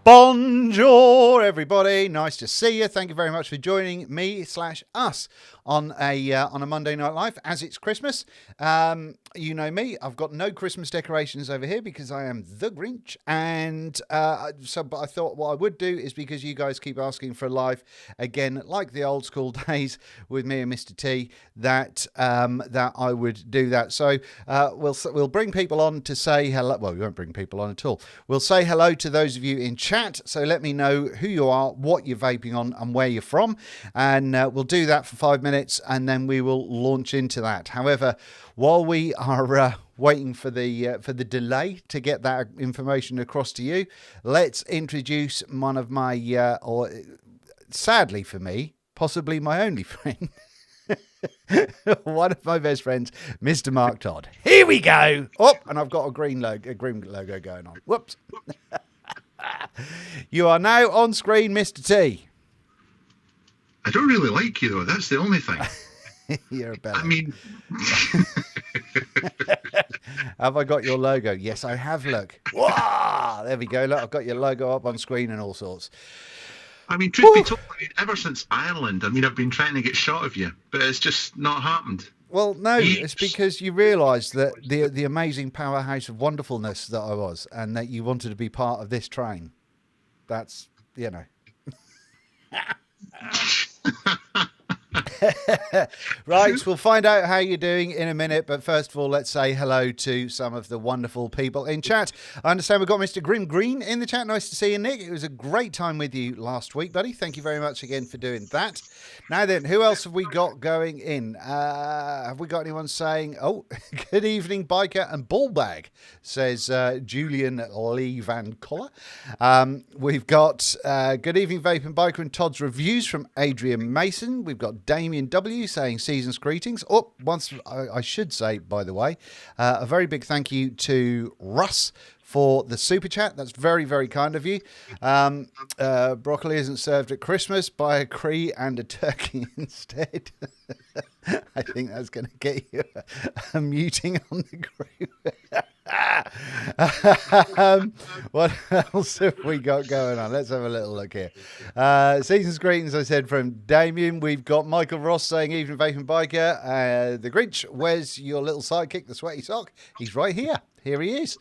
Bonjour, everybody. Nice to see you. Thank you very much for joining me/us on a Monday Night Live as it's Christmas. You know me. I've got no Christmas decorations over here because I am the Grinch, and but I thought what I would do is, because you guys keep asking for a live again, like the old school days with me and Mr. T, that I would do that. So we'll bring people on to say hello. Well, we won't bring people on at all. We'll say hello to those of you in chat. So let me know who you are, what you're vaping on, and where you're from, and we'll do that for 5 minutes, and then we will launch into that. However, while we are waiting for the delay to get that information across to you, let's introduce one of my, or sadly for me, possibly my only friend. One of my best friends, Mr. Mark Todd. Here we go. Oh, and I've got a green logo going on. Whoops. You are now on screen, Mr. T. I don't really like you, though. That's the only thing. You're a belly. I mean... Have I got your logo? Yes, I have, look. Wow, there we go. Look, I've got your logo up on screen and all sorts. I mean, truth be told, ever since Ireland, I've been trying to get shot of you, but it's just not happened. Well, no, it's because you realised that the amazing powerhouse of wonderfulness that I was, and that you wanted to be part of this train. That's, you know. Right, we'll find out how you're doing in a minute, but first of all, let's say hello to some of the wonderful people in chat. I understand we've got Mr. Grim Green in the chat. Nice to see you, Nick. It was a great time with you last week, buddy. Thank you very much again for doing that. Now then, who else have we got going in? Have we got anyone saying, oh, good evening, biker and ball bag, says Julian Lee Van Coller. We've got good evening, vape and biker and Todd's reviews from Adrian Mason. We've got Damien W saying season's greetings. Oh, once I should say, by the way, a very big thank you to Russ for the super chat. That's very, very kind of you. Broccoli isn't served at Christmas. Buy a Cree and a turkey instead. I think that's going to get you a muting on the group. What else have we got going on? Let's have a little look here. Season's greetings, I said, from Damien. We've got Michael Ross saying, evening, vape and biker. The Grinch, where's your little sidekick, the sweaty sock? He's right here. Here he is.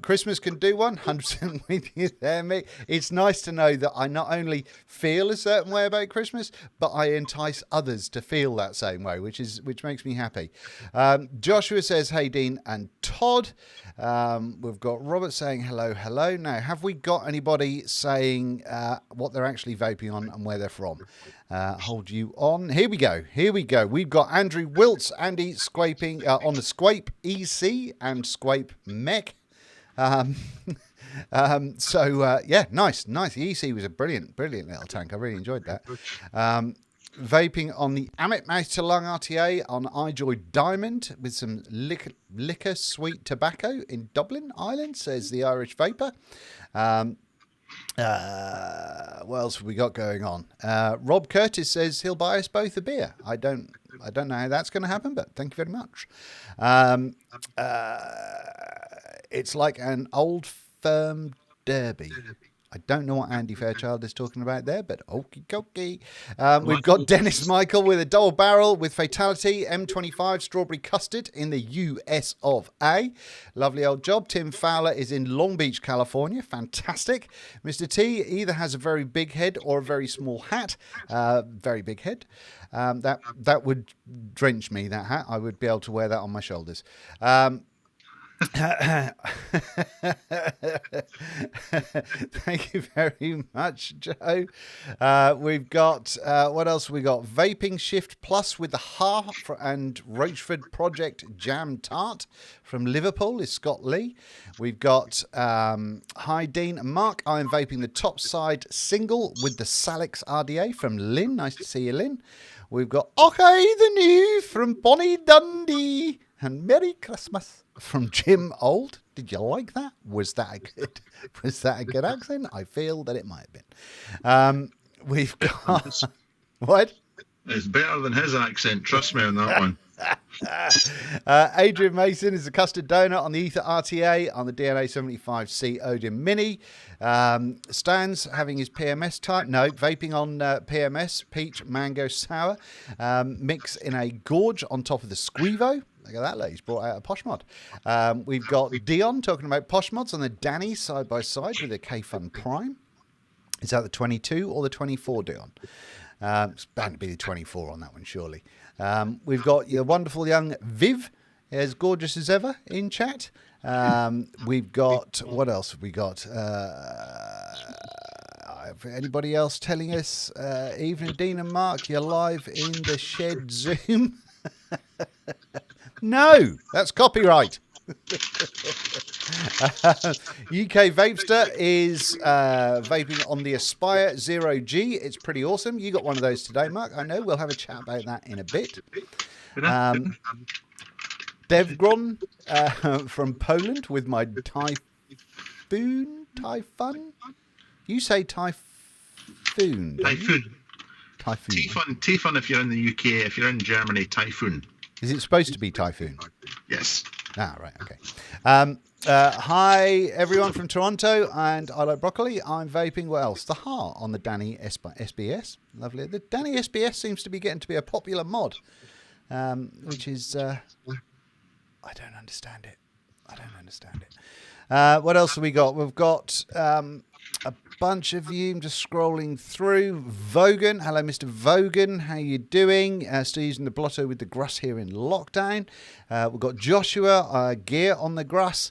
Christmas can do one. 100% with you there, Mick. It's nice to know that I not only feel a certain way about Christmas, but I entice others to feel that same way, which makes me happy. Joshua says, hey, Dean and Todd. We've got Robert saying hello, hello. Now, have we got anybody saying what they're actually vaping on and where they're from? Hold you on. Here we go. We've got Andrew Wiltz, Andy Scraping on the Squape EC and Squape Mech. Yeah, nice. The EC was a brilliant little tank. I really enjoyed that. Vaping on the Amit Mouth to Lung RTA on iJoy Diamond with some liquor sweet tobacco in Dublin, Ireland, says the Irish Vapor. What else have we got going on? Rob Curtis says he'll buy us both a beer. I don't know how that's going to happen, but thank you very much. It's like an old firm derby. I don't know what Andy Fairchild is talking about there, but okie dokie. We've got Dennis Michael with a double barrel with Fatality M25 Strawberry Custard in the US of A. Lovely old job. Tim Fowler is in Long Beach, California. Fantastic. Mr. T either has a very big head or a very small hat. Very big head. That would drench me, that hat. I would be able to wear that on my shoulders. Thank you very much, Joe. We've got what else we got? Vaping Shift Plus with the Half and Roachford Project Jam Tart from Liverpool is Scott Lee. We've got hi Dean and Mark. I am vaping the top side single with the Salix RDA from Lynn. Nice to see you, Lynn. We've got Okay the New from Bonnie Dundee and Merry Christmas from Jim Old. Did you like that? Was that a good accent? I feel that it might have been. We've got what? It's better than his accent. Trust me on that one. Adrian Mason is a custard donut on the Ether RTA on the DNA 75C Odin Mini. Stan's having his PMS type. No, vaping on PMS, peach, mango, sour. Mix in a gorge on top of the Squevo. Look at that, ladies. Brought out a posh mod. We've got Dion talking about posh mods on the Danny side by side with the K-Fun Prime. Is that the 22 or the 24, Dion? It's bound to be the 24 on that one, surely. We've got your wonderful young Viv, as gorgeous as ever, in chat. We've got, what else have we got? Anybody else telling us? Evening, Dean and Mark, you're live in the shed Zoom. No, that's copyright. UK Vapester is vaping on the Aspire 0G. It's pretty awesome. You got one of those today, Mark. I know. We'll have a chat about that in a bit. Devgron from Poland with my Typhoon. You say Typhoon. Typhoon. Typhoon. Typhoon if you're in the UK. If you're in Germany, Typhoon. Is it supposed to be Typhoon? Yes. Ah, right, okay. Hi, everyone from Toronto, and I like broccoli. I'm vaping, what else? The Heart on the Danny SBS. Lovely. The Danny SBS seems to be getting to be a popular mod, which is, I don't understand it. What else have we got? We've got a bunch of you. I'm just scrolling through. Vogan. Hello, Mr. Vogan. How you doing? Still using the Blotto with the grass here in lockdown. We've got Joshua, Gear on the grass.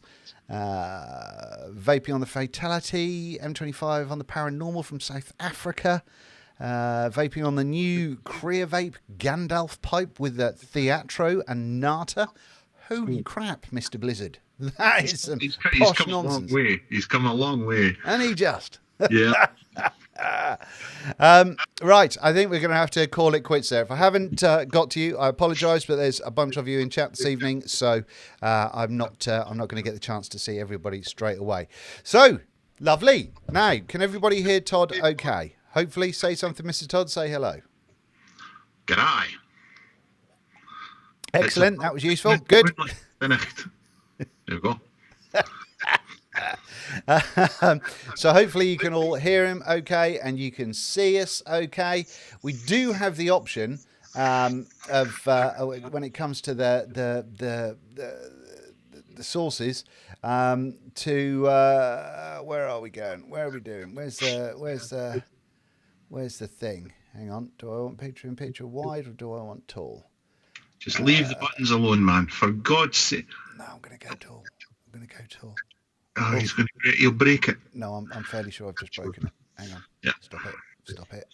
Vaping on the Fatality. M25 on the Paranormal from South Africa. Vaping on the new Korea Vape Gandalf pipe with the Theatro and Nata. Holy crap, Mr. Blizzard. That is some posh nonsense. He's come a long way. And he just. Yeah. Right, I think we're going to have to call it quits there. If I haven't got to you, I apologise, but there's a bunch of you in chat this evening, so I'm not going to get the chance to see everybody straight away. So, lovely. Now, can everybody hear Todd okay? Hopefully, say something, Mr. Todd. Say hello. G'day. Excellent. That was useful. Good. Finished. There we go. So hopefully you can all hear him okay and you can see us okay. We do have the option of when it comes to the sources to where are we going? Where are we doing? Where's the thing? Hang on. Do I want picture in picture wide or do I want tall? Just leave the buttons alone, man. For God's sake. No, I'm going to go tall. Oh, he'll break it. No, I'm fairly sure I've just broken it. Hang on. Yeah. Stop it.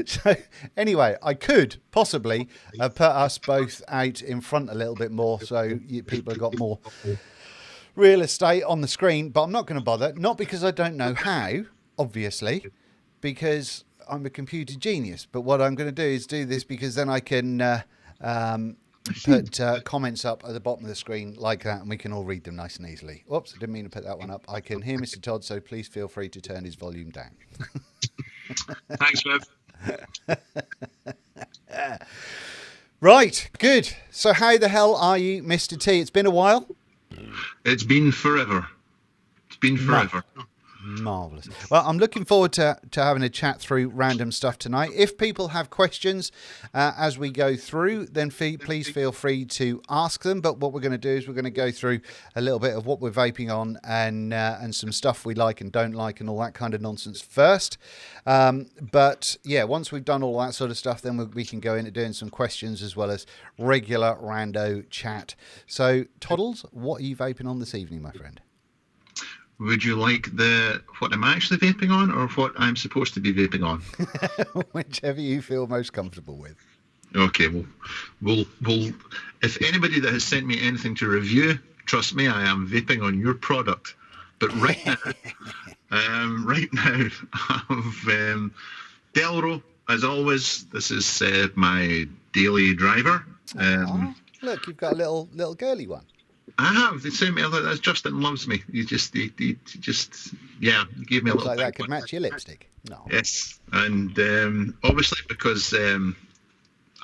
So, anyway, I could possibly put us both out in front a little bit more so people have got more real estate on the screen, but I'm not going to bother. Not because I don't know how, obviously, because I'm a computer genius. But what I'm going to do is do this because then I can put comments up at the bottom of the screen like that, and we can all read them nice and easily. Whoops, I didn't mean to put that one up. I can hear Mr. Todd, so please feel free to turn his volume down. Thanks, Rev. Right, good. So how the hell are you, Mr. T? It's been a while. It's been forever. Marvellous. Well, I'm looking forward to having a chat through random stuff tonight. If people have questions as we go through, then please feel free to ask them. But what we're going to do is we're going to go through a little bit of what we're vaping on and some stuff we like and don't like and all that kind of nonsense first. But yeah, once we've done all that sort of stuff, then we can go into doing some questions as well as regular rando chat. So, Toddles, what are you vaping on this evening, my friend? Would you like what I'm actually vaping on or what I'm supposed to be vaping on? Whichever you feel most comfortable with. Okay, we'll if anybody that has sent me anything to review, trust me, I am vaping on your product. But right now, I've Delro, as always. This is my daily driver. Look, you've got a little girly one. I have. They sent me that's Justin loves me. He just gave me a little. Like that could match your lipstick. No. Yes, and obviously because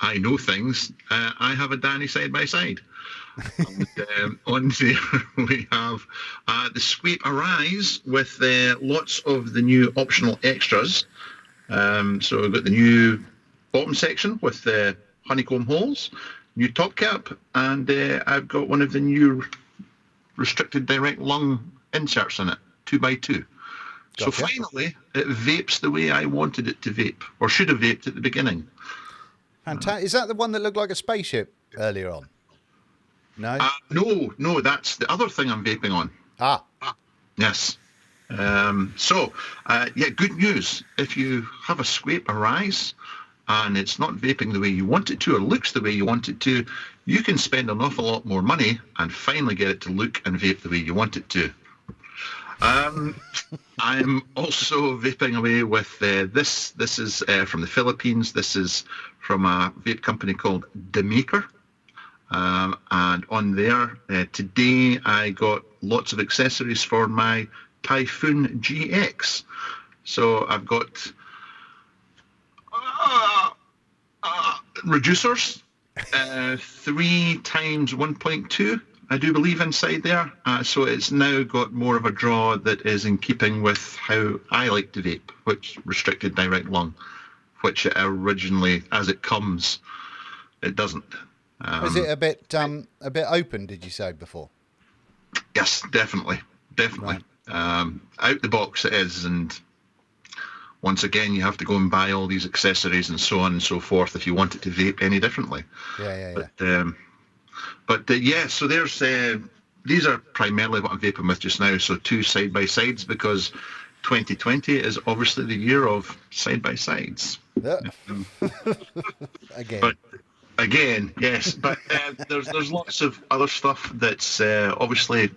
I know things, I have a Danny side by side. And, on there we have the Squeep Arise with lots of the new optional extras. So we've got the new bottom section with the honeycomb holes, new top cap, and I've got one of the new restricted direct lung inserts in it, 2x2. So Gotcha. finally, it vapes the way I wanted it to vape, or should have vaped at the beginning. Fantastic. Is that the one that looked like a spaceship earlier on? No? No, that's the other thing I'm vaping on. Ah, Yes. Good news. If you have a Squeep Arise and it's not vaping the way you want it to or looks the way you want it to, you can spend an awful lot more money and finally get it to look and vape the way you want it to. I'm also vaping away with this. This is from the Philippines. This is from a vape company called Demaker. And on there, today I got lots of accessories for my Typhoon GX. So I've got reducers, 3 times 1.2, I do believe, inside there. So it's now got more of a draw that is in keeping with how I like to vape, which restricted direct lung, which originally, as it comes, it doesn't. is it a bit open? Did you say before? Yes, definitely. Right. Out the box it is, and once again you have to go and buy all these accessories and so on and so forth if you want it to vape any differently. Yeah. So there's these are primarily what I'm vaping with just now, so 2 side by sides, because 2020 is obviously the year of side by sides. Yeah. Again. But again, yes, but there's lots of other stuff that's obviously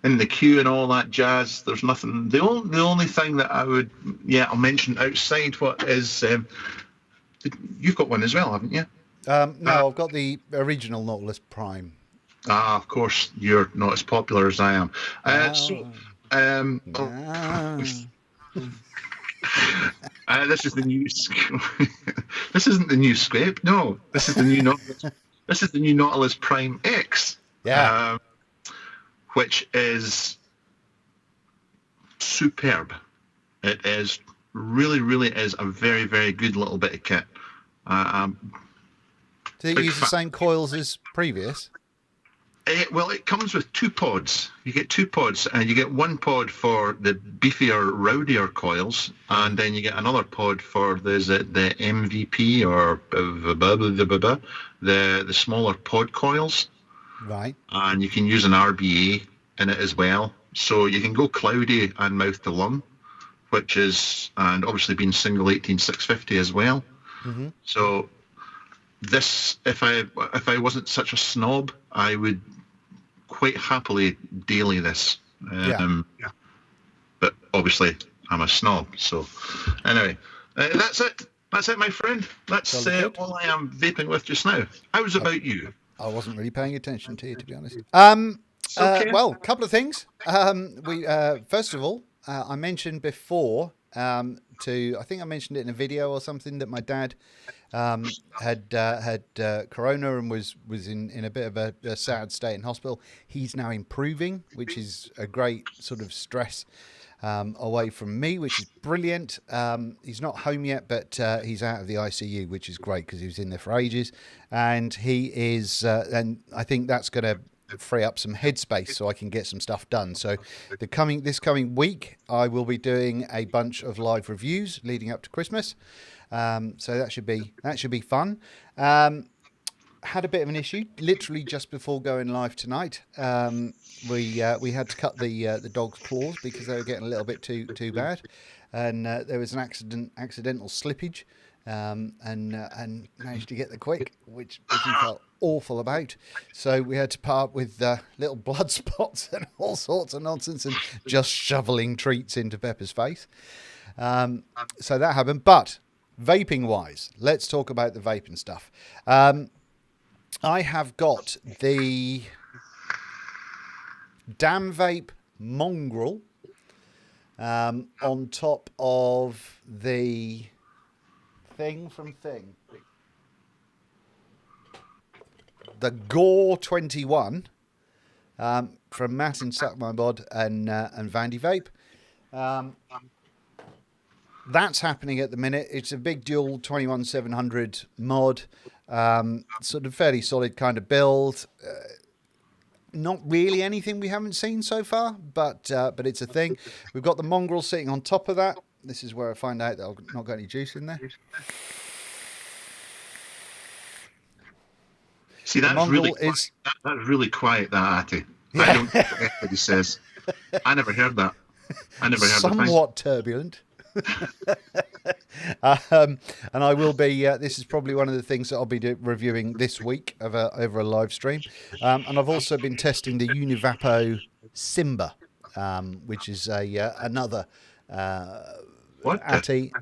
in the queue and all that jazz. There's nothing. The only thing that I'll mention outside what is you've got one as well, haven't you? No, I've got the original Nautilus Prime. Of course, you're not as popular as I am. This is the new. This isn't the new Squape. No, this is the new Nautilus. This is the new Nautilus Prime X. Yeah. Which is superb. It is really is a very, very good little bit of kit. Do you use the same coils as previous? It comes with 2 pods. You get 2 pods, and you get 1 pod for the beefier, rowdier coils, and then you get another pod for the MVP or the smaller pod coils. Right. And you can use an RBA in it as well. So you can go cloudy and mouth to lung, and obviously being single 18650 as well. Mm-hmm. So this, if I wasn't such a snob, I would quite happily daily this. But obviously I'm a snob. So anyway, that's it. That's it, my friend. That's all I am vaping with just now. How's about you? I wasn't really paying attention to you, to be honest. Okay. Well, a couple of things. First of all, I mentioned before I think I mentioned it in a video or something, that my dad had corona and was in a bit of a sad state in hospital. He's now improving, which is a great sort of stress away from me, which is brilliant. He's not home yet, but he's out of the ICU, which is great because he was in there for ages. And he is, and I think that's going to free up some headspace so I can get some stuff done. So this coming week, I will be doing a bunch of live reviews leading up to Christmas. So that should be fun. Had a bit of an issue literally just before going live tonight. We had to cut the dog's claws because they were getting a little bit too bad, and there was an accidental slippage, and managed to get the quick, which he felt awful about. So we had to part with little blood spots and all sorts of nonsense, and just shoveling treats into Pepper's face. So that happened. But vaping wise, let's talk about the vaping stuff. I have got the Damn Vape Mongrel on top of the Thing from Thing. the Gore 21 from Matt and Suck My Bod and Vandy Vape. That's happening at the minute. It's a big dual 21700 mod, sort of fairly solid kind of build. Not really anything we haven't seen so far, but it's a thing. We've got the mongrel sitting on top of that. This is where I find out that I've not got any juice in there. See, that's really quiet, that Atty. Yeah. I don't care what anybody says. I never heard that. I never heard Somewhat turbulent. And I will be. This is probably one of the things that I'll be reviewing this week over a live stream. And I've also been testing the Univapo Simba, which is another Atty.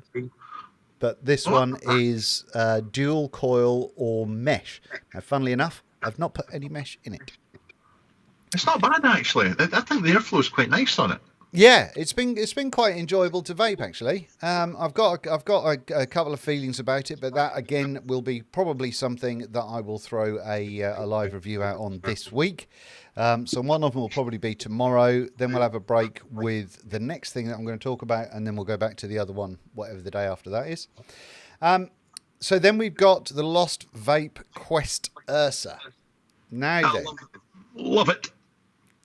But this one is dual coil or mesh. Now, funnily enough, I've not put any mesh in it. It's not bad, actually. I think the airflow is quite nice on it. Yeah, it's been quite enjoyable to vape, actually. I've got a couple of feelings about it, but that again will be probably something that I will throw a live review out on this week. So one of them will probably be tomorrow. Then we'll have a break with the next thing that I'm going to talk about, and then we'll go back to the other one, whatever the day after that is. So then we've got the Lost Vape Quest Ursa. Now then, love it.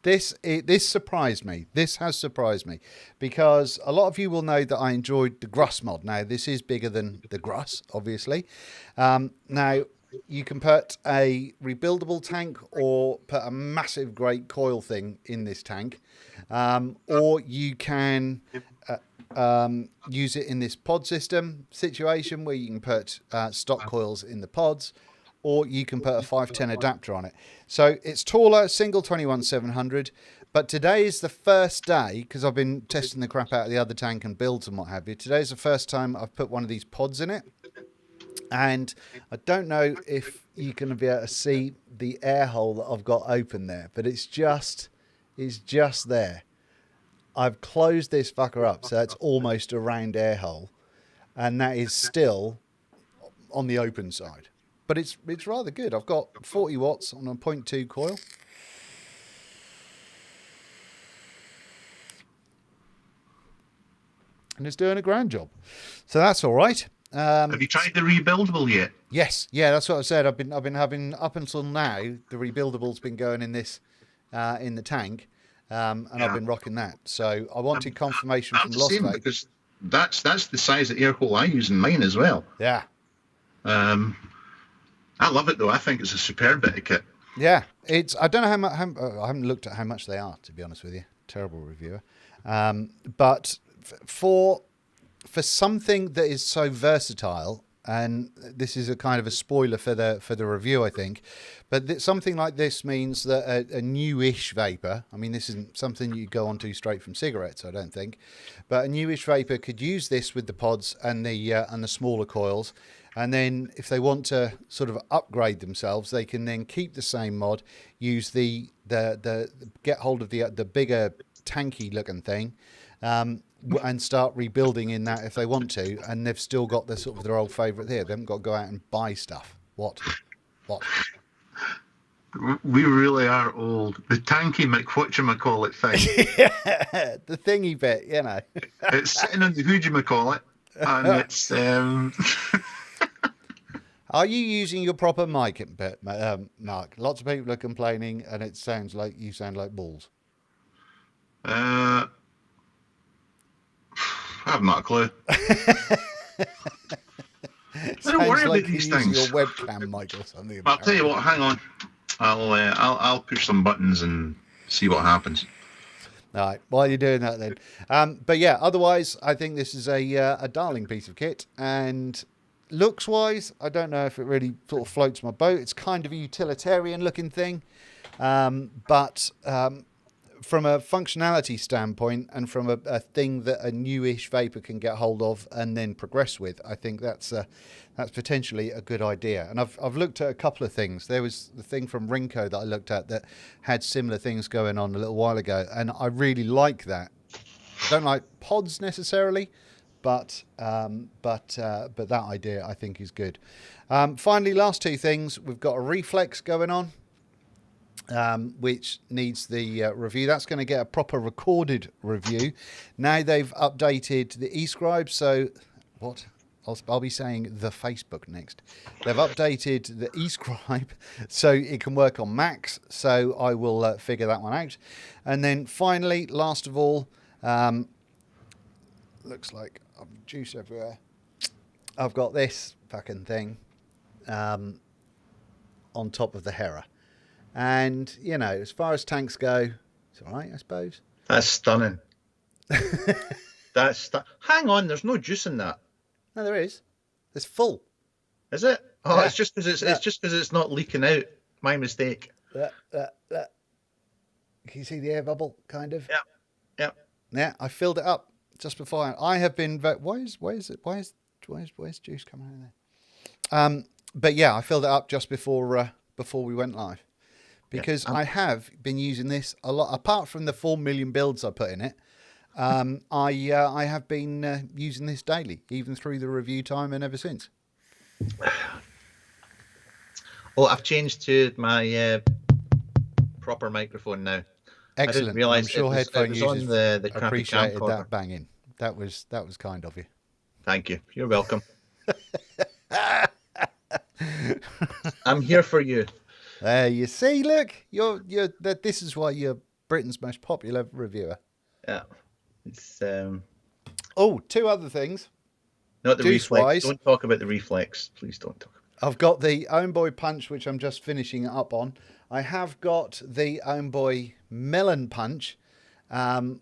This surprised me. This has surprised me because a lot of you will know that I enjoyed the Gruss mod. Now, this is bigger than the Gruss, obviously. Now, you can put a rebuildable tank or put a massive great coil thing in this tank. Or you can use it in this pod system situation where you can put stock coils in the pods, or you can put a 510 adapter on it. So it's taller, single 21700, but today is the first day, because I've been testing the crap out of the other tank and builds and what have you. Today's the first time I've put one of these pods in it. And I don't know if you can be able to see the air hole that I've got open there, but it's just there. I've closed this fucker up, so it's almost a round air hole, and that is still on the open side. But it's rather good. I've got 40 watts on a 0.2 coil. And it's doing a grand job. So that's all right. Have you tried the rebuildable yet? Yes. Yeah, that's what I said. I've been having, up until now, the rebuildable's been going in this, in the tank. And I've been rocking that. So I wanted confirmation from Lost Vape. Because that's the size of air hole I use in mine as well. Yeah. I love it though. I think it's a superb bit of kit. Yeah, I don't know how much. I haven't looked at how much they are, to be honest with you. Terrible reviewer. But for something that is so versatile, and this is a kind of a spoiler for the review, I think. But something like this means that a newish vapor. I mean, this isn't something you go onto straight from cigarettes, I don't think. But a newish vapor could use this with the pods and the smaller coils. And then if they want to sort of upgrade themselves, they can then keep the same mod, use the get hold of the bigger tanky looking thing, and start rebuilding in that if they want to. And they've still got their old favourite here. They haven't got to go out and buy stuff. What? We really are old. The tanky McWhatchamacallit thing. Yeah, the thingy bit, you know. It's sitting on the whoojamacallit, and it's... Are you using your proper mic, Mark? Lots of people are complaining, and it sounds like you sound like balls. I have not a clue. I don't worry about these things. Your webcam mic or something. I'll tell you what. Hang on. I'll push some buttons and see what happens. All right. While you're doing that, then. But yeah. Otherwise, I think this is a darling piece of kit, and looks wise, I don't know if it really sort of floats my boat. It's kind of a utilitarian looking thing, but from a functionality standpoint and from a thing that a newish vapor can get hold of and then progress with, I think that's potentially a good idea. And I've looked at a couple of things. There was the thing from Rinco that I looked at that had similar things going on a little while ago, and I really like that. I don't like pods necessarily, but that idea I think is good. Finally, last two things. We've got a reflex going on, which needs the review. That's going to get a proper recorded review. Now they've updated the eScribe, so what? I'll be saying the Facebook next. They've updated the eScribe so it can work on Macs, so I will figure that one out. And then finally, last of all, looks like I've juice everywhere. I've got this fucking thing on top of the Hera. And, you know, as far as tanks go, it's all right, I suppose. That's stunning. Hang on, there's no juice in that. No, there is. It's full. Is it? Oh, Yeah. it's just because it's not leaking out. My mistake. Can you see the air bubble, kind of? Yeah. Yeah, I filled it up just before. I have been. Why is juice coming out of there? But yeah, I filled it up just before we went live, because I have been using this a lot. Apart from the 4 million builds I put in it, I have been using this daily, even through the review time and ever since. Oh, I've changed to my proper microphone now. Excellent. I didn't realise I'm sure headphone users on the crappy appreciated camcorder. that banging. That was kind of you. Thank you. You're welcome. I'm here for you. You see, look, you're that. This is why you're Britain's most popular reviewer. Yeah. It's Oh, two other things. not the Juice-wise. reflex. Don't talk about the reflex. Please don't talk. I've got the Own Boy Punch, which I'm just finishing up on. I have got the Own Boy Melon Punch,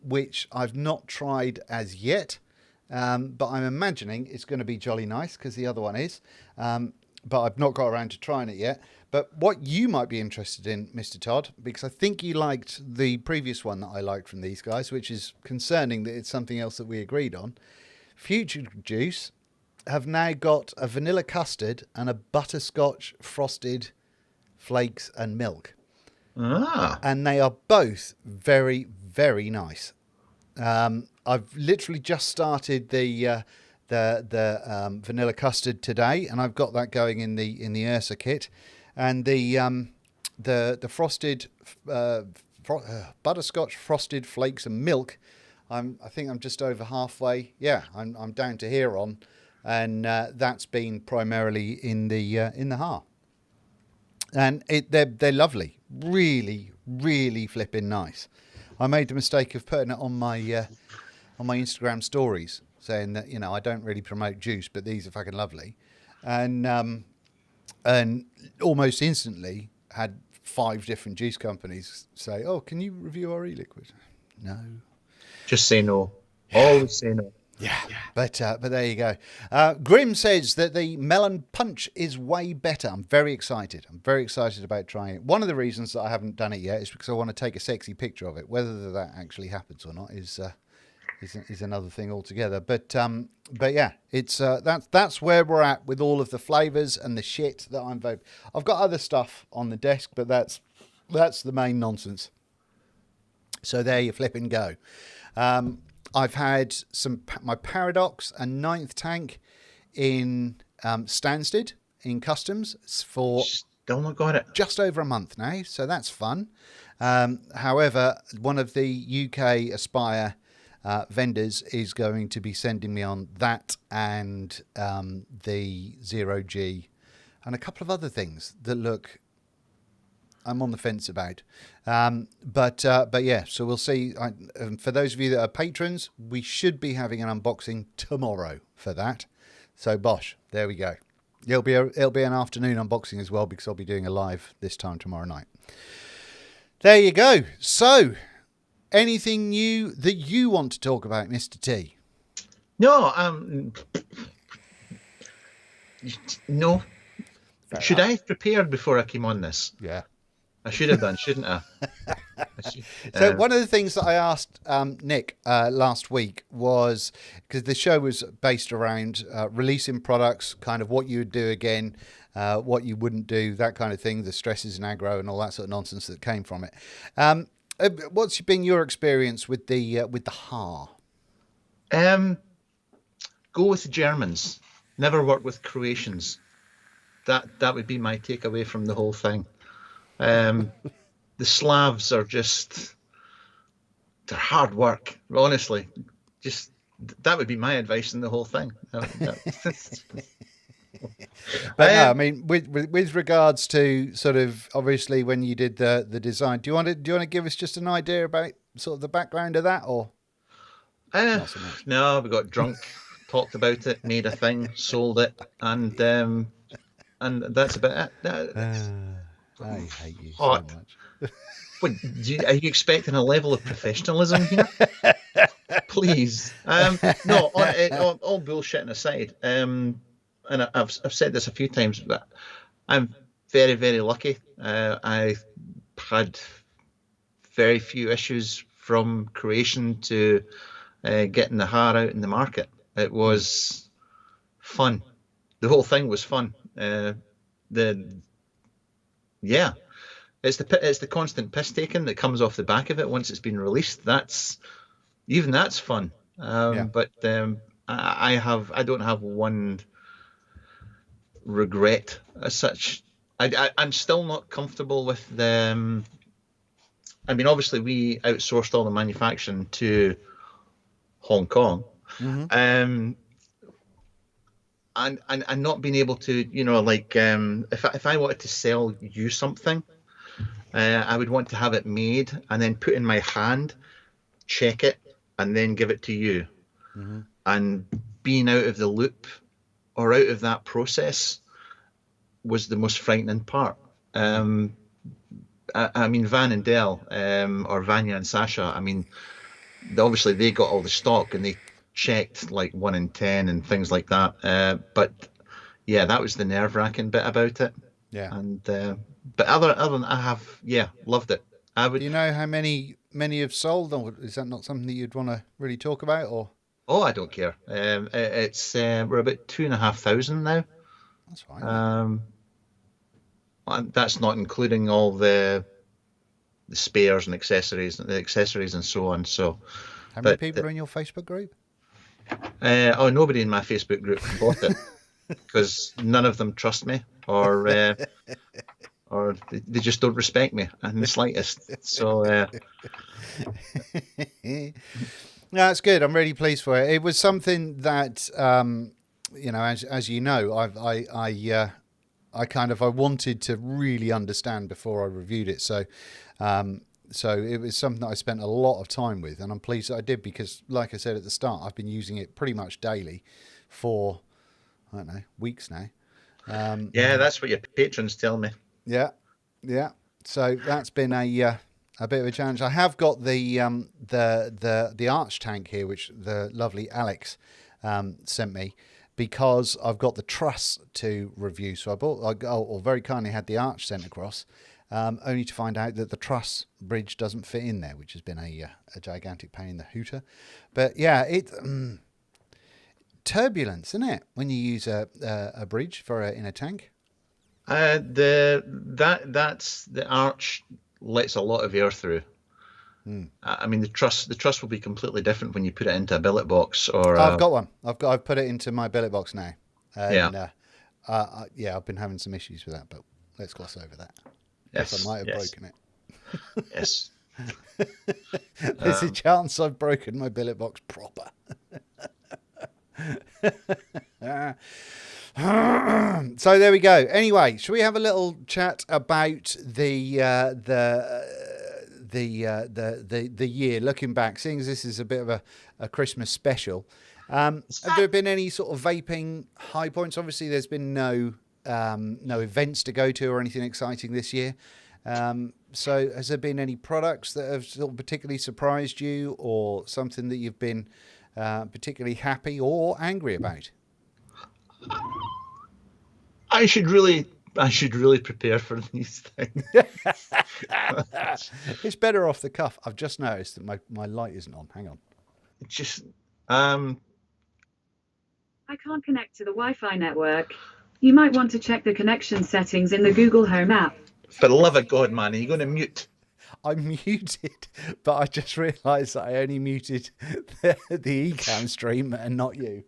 which I've not tried as yet, but I'm imagining it's going to be jolly nice because the other one is. But I've not got around to trying it yet. But what you might be interested in, Mr. Todd, because I think you liked the previous one that I liked from these guys, which is concerning that it's something else that we agreed on. Future Juice have now got a vanilla custard and a butterscotch frosted flakes and milk. Ah. And they are both very, very nice. I've literally just started the vanilla custard today, and I've got that going in the Ursa kit, and the frosted butterscotch frosted flakes and milk. I think I'm just over halfway. Yeah, I'm down to here on, and that's been primarily in the heart. And they're lovely, really, really flipping nice. I made the mistake of putting it on my Instagram stories, saying that, you know, I don't really promote juice, but these are fucking lovely, and almost instantly had 5 different juice companies say, "Oh, can you review our e-liquid?" No. Just say no. Always say no. Yeah. But there you go. Grim says that the melon punch is way better. I'm very excited. I'm very excited about trying it. One of the reasons that I haven't done it yet is because I want to take a sexy picture of it. Whether that actually happens or not is another thing altogether. But yeah, it's that's where we're at with all of the flavors and the shit that I'm vaping. I've got other stuff on the desk, but that's the main nonsense. So there you flip and go. I've had my Paradox and 9th tank in Stansted in customs for Still not got it. just over a month now, so that's fun. However, one of the UK Aspire vendors is going to be sending me on that and the 0G and a couple of other things that look I'm on the fence about. But yeah, so we'll see. For those of you that are patrons, we should be having an unboxing tomorrow for that. So bosh, there we go. It'll be an afternoon unboxing as well, because I'll be doing a live this time tomorrow night. There you go. So, anything new that you want to talk about, Mr. T? No, no. Should I have prepared before I came on this? Yeah. I should have done, shouldn't I? So one of the things that I asked Nick last week was, because the show was based around releasing products, kind of what you would do again, what you wouldn't do, that kind of thing, the stresses and aggro and all that sort of nonsense that came from it. What's been your experience with the HAR? go with the Germans. Never work with Croatians. That would be my takeaway from the whole thing. The Slavs are they're hard work, honestly. Just that would be my advice in the whole thing. But no, I mean, with regards to sort of obviously when you did the design, do you want to give us just an idea about sort of the background of that, or not so much? No, we got drunk, talked about it, made a thing, sold it, and that's about it. I hate you Hot. so much. What, are you expecting a level of professionalism here? Please. No, all bullshitting aside, and I've said this a few times, but I'm very, very lucky. I had very few issues from creation to getting the hair out in the market. It was fun. The whole thing was fun. It's the constant piss taking that comes off the back of it once it's been released. That's fun. But I don't have one regret as such. I'm still not comfortable with the. I mean, obviously we outsourced all the manufacturing to Hong Kong, and not being able to, if I wanted to sell you something, I would want to have it made and then put in my hand, check it, and then give it to you. And being out of the loop or out of that process was the most frightening part. I mean, Van and Dell, or Vanya and Sasha, I mean, obviously they got all the stock and they checked like 1 in 10 and things like that. But yeah, that was the nerve-wracking bit about it. Yeah. And but other than I have, loved it. Do you know how many have sold, or is that not something that you'd want to really talk about, or? Oh, I don't care. It's we're about 2,500 now. That's fine. And that's not including all the spares and accessories and so on. So, how many people are in your Facebook group? Nobody in my Facebook group bought it because none of them trust me, or they just don't respect me in the slightest. So, no, that's good. I'm really pleased for it. It was something that, as you know, I wanted to really understand before I reviewed it. So it was something that I spent a lot of time with, and I'm pleased that I did because, like I said at the start, I've been using it pretty much daily for, I don't know, weeks now. That's what your patrons tell me. Yeah. So that's been a bit of a challenge. I have got the arch tank here, which the lovely Alex sent me, because I've got the truss to review. So I very kindly had the arch sent across, only to find out that the truss bridge doesn't fit in there, which has been a gigantic pain in the hooter. But yeah, it turbulence, isn't it, when you use a bridge in a tank? That's the arch lets a lot of air through. I mean, the truss will be completely different when you put it into a billet box. Or I've got one. I've put it into my billet box now. And, I've been having some issues with that, but let's gloss over that. Yes, I might have broken it. Yes. There's a chance I've broken my billet box proper. So there we go. Anyway, shall we have a little chat about the year, looking back, seeing as this is a bit of a Christmas special. Have there been any sort of vaping high points? Obviously, there's been no events to go to or anything exciting this year. So has there been any products that have sort of particularly surprised you, or something that you've been particularly happy or angry about? I should really prepare for these things. It's better off the cuff. I've just noticed that my light isn't on. Hang on. Just I can't connect to the Wi-Fi network. You might want to check the connection settings in the Google Home app. For the love of God, man, are you going to mute? I'm muted, but I just realised that I only muted the Ecamm stream and not you.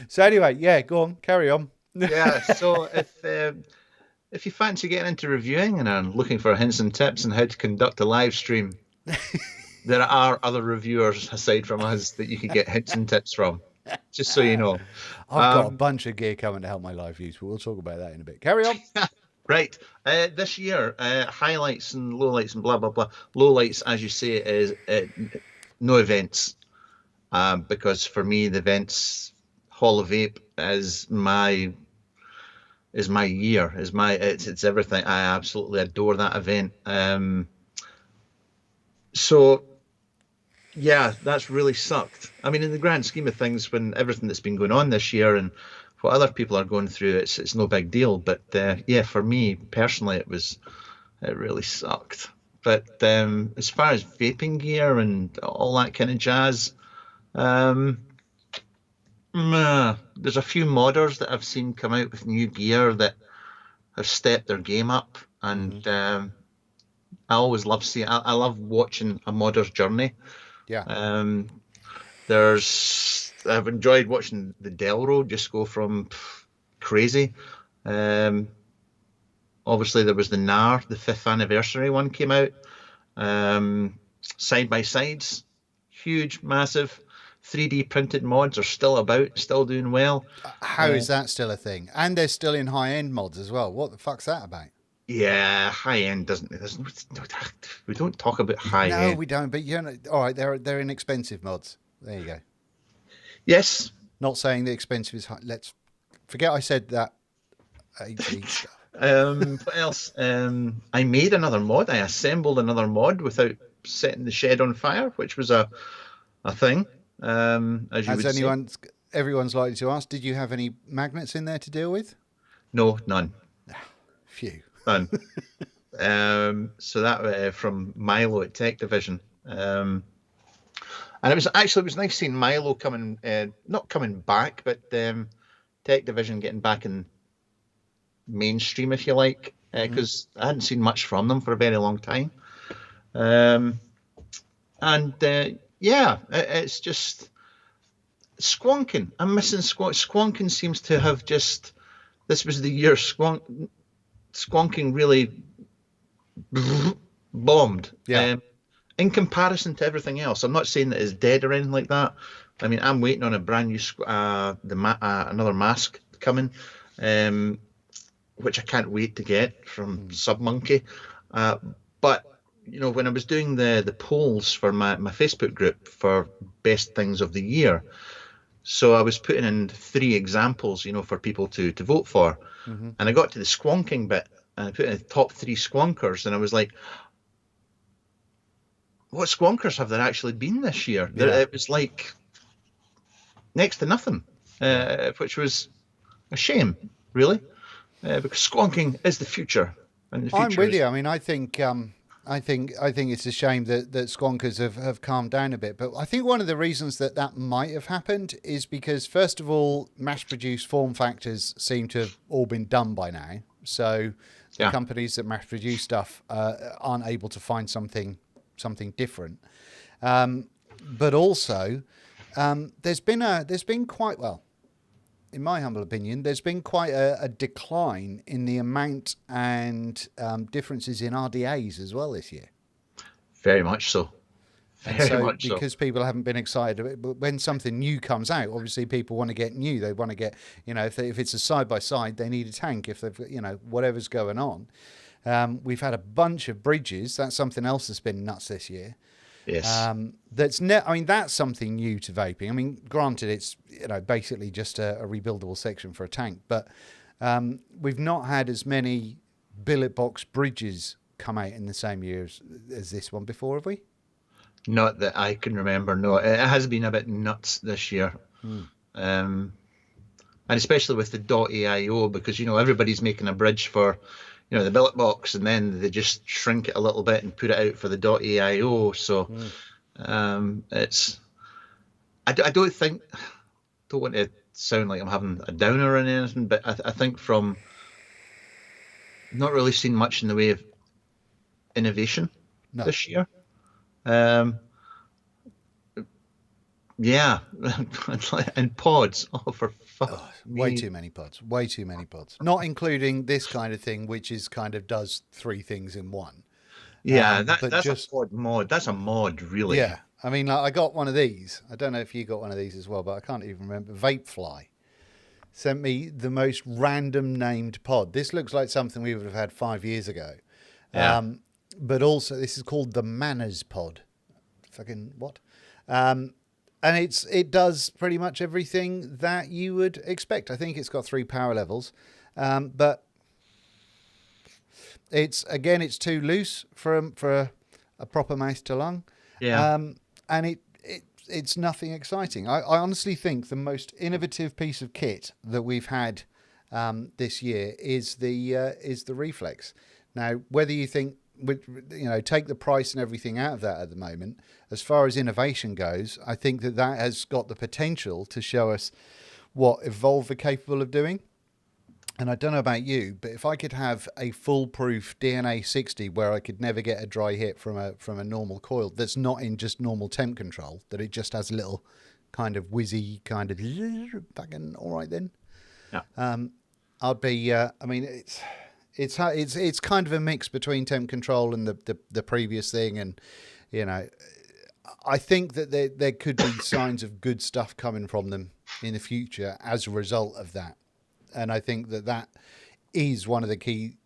So anyway, yeah, go on, carry on. Yeah, so if you fancy getting into reviewing and are looking for hints and tips on how to conduct a live stream, there are other reviewers aside from us that you can get hints and tips from. Just so you know. I've got a bunch of gear coming to help my live views, but we'll talk about that in a bit. Carry on. Right. This year, highlights and lowlights and blah, blah, blah. Lowlights, as you say, is no events. Because for me, the events, Hall of Vape is my year, it's everything. I absolutely adore that event. So yeah, that's really sucked. I mean, in the grand scheme of things, when everything that's been going on this year and what other people are going through, it's no big deal. But yeah, for me personally, it really sucked. But as far as vaping gear and all that kind of jazz, there's a few modders that I've seen come out with new gear that have stepped their game up, and I always love seeing. I love watching a modder's journey. Yeah. I've enjoyed watching the Delro just go from crazy. Obviously there was the NAR, the 5th anniversary one came out. Side by sides, huge, massive. 3D printed mods are still about, still doing well. How is that still a thing? And they're still in high-end mods as well. What the fuck's that about? Yeah, high end we don't talk about high end. No, we don't. But all right, they're inexpensive mods. There you go. Yes. Not saying the expensive is high. Let's forget I said that. What else? I made another mod. I assembled another mod without setting the shed on fire, which was a thing. Everyone's likely to ask, did you have any magnets in there to deal with? No, none. Phew. None. So that from Milo at Tech Division. And it was nice seeing Milo not coming back, but Tech Division getting back in mainstream, if you like, because I hadn't seen much from them for a very long time. Yeah, it's just squonking. I'm missing squonking. Seems to have just, this was the year squonking really bombed. Yeah. In comparison to everything else, I'm not saying that it's dead or anything like that. I mean, I'm waiting on a brand new another mask coming, which I can't wait to get from Submonkey. But you know, when I was doing the polls for my Facebook group for best things of the year, so I was putting in 3 examples, you know, for people to vote for, and I got to the squonking bit, and I put in the top 3 squonkers, and I was like, what squonkers have there actually been this year? Yeah. It was like next to nothing, which was a shame, really, because squonking is the future. And the future I'm with you. I mean, I think it's a shame that squonkers have calmed down a bit. But I think one of the reasons that might have happened is because, first of all, mass-produced form factors seem to have all been done by now. So the companies that mass-produce stuff aren't able to find something different. But also, there's been quite, well, in my humble opinion, there's been quite a decline in the amount and differences in RDAs as well this year. Very much so. Because people haven't been excited. But when something new comes out, obviously people want to get new. They want to get, you know, if it's a side-by-side, they need a tank. If they've, you know, whatever's going on. We've had a bunch of bridges. That's something else that's been nuts this year. Yes. I mean, that's something new to vaping. I mean, granted, it's, you know, basically just a rebuildable section for a tank, but we've not had as many billet box bridges come out in the same year as this one before, have we? Not that I can remember. No, it has been a bit nuts this year. And especially with the .aio, because, you know, everybody's making a bridge for, you know, the billet box, and then they just shrink it a little bit and put it out for the .aio. So it's, I don't want to sound like I'm having a downer or anything, but I think from not really seeing much in the way of innovation this year. Um, yeah, and pods. Oh, for fuck Way me. too many pods. Way too many pods. Not including this kind of thing, which is kind of does three things in one. Yeah, But that's a just pod mod. That's a mod, really. yeah. I mean, like, I got one of these. I don't know if you got one of these as well, but I can't even remember. Vapefly sent me the most random named pod. This looks like something we would have had 5 years ago. Yeah. But also, this is called the Manners Pod. Fucking what? And it does pretty much everything that you would expect. I think it's got 3 power levels, but it's too loose for a proper mouth to lung, Yeah. and it's nothing exciting. I honestly think the most innovative piece of kit that we've had this year is the Reflex. Now, whether you think, take the price and everything out of that at the moment, as far as innovation goes, I think that has got the potential to show us what Evolve are capable of doing. And I don't know about you, but if I could have a foolproof DNA 60 where I could never get a dry hit from a normal coil that's not in just normal temp control, that it just has a little kind of whizzy kind of fucking all right then. Yeah. I'd be. I mean, it's kind of a mix between temp control and the previous thing, and I think that there could be signs of good stuff coming from them in the future as a result of that. And I think that is one of the key,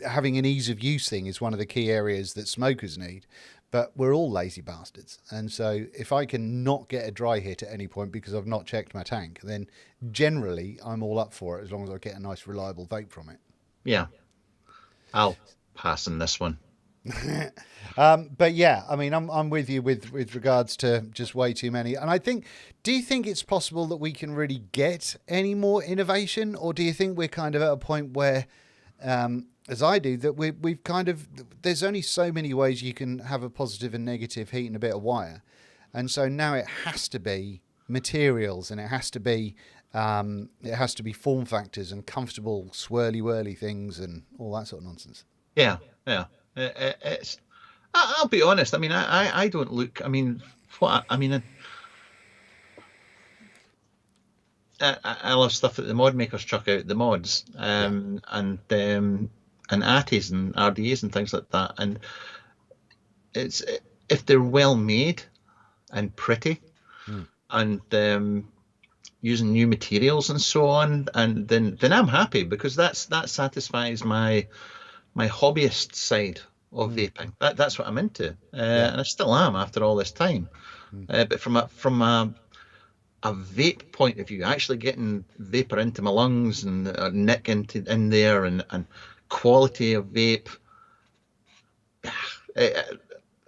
having an ease of use thing is one of the key areas that smokers need. But we're all lazy bastards. And so if I can not get a dry hit at any point because I've not checked my tank, then generally I'm all up for it as long as I get a nice reliable vape from it. Yeah. I'll pass on this one. But yeah, I mean, I'm with you with regards to just way too many. And I think, do you think it's possible that we can really get any more innovation, or do you think we're kind of at a point where, as I do, that we've kind of, there's only so many ways you can have a positive and negative heat and a bit of wire, and so now it has to be materials, and it has to be form factors and comfortable swirly whirly things and all that sort of nonsense. Yeah. Yeah. It's. I'll be honest. I mean, I don't look. I mean, what I mean. I love stuff that the mod makers chuck out, the mods, and ATIs and RDAs and things like that. And it's, if they're well made and pretty, and using new materials and so on, and then I'm happy, because that satisfies my hobbyist side of vaping. That's what I'm into, and I still am after all this time. But from a vape point of view, actually getting vapor into my lungs and nick in there, and quality of vape.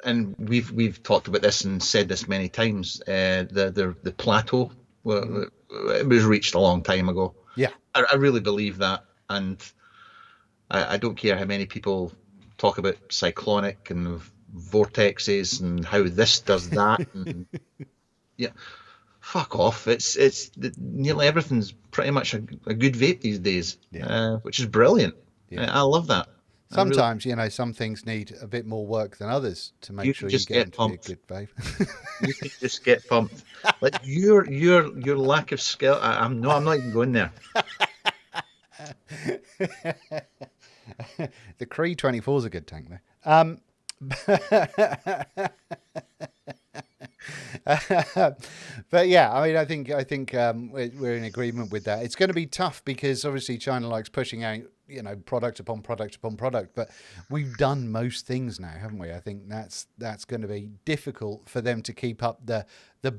And we've talked about this and said this many times. The plateau, it was reached a long time ago. Yeah, I really believe that, and I don't care how many people talk about cyclonic and vortexes and how this does that. And, yeah, fuck off. It's nearly everything's pretty much a good vape these days, which is brilliant. Yeah. I love that. Sometimes, some things need a bit more work than others to make sure you get into a good vape. You can just get pumped. Like your lack of skill. I'm not even going there. The Cree 24 is a good tank, though. But yeah, I mean, I think we're in agreement with that. It's going to be tough because obviously China likes pushing out, product upon product upon product. But we've done most things now, haven't we? I think that's going to be difficult for them to keep up the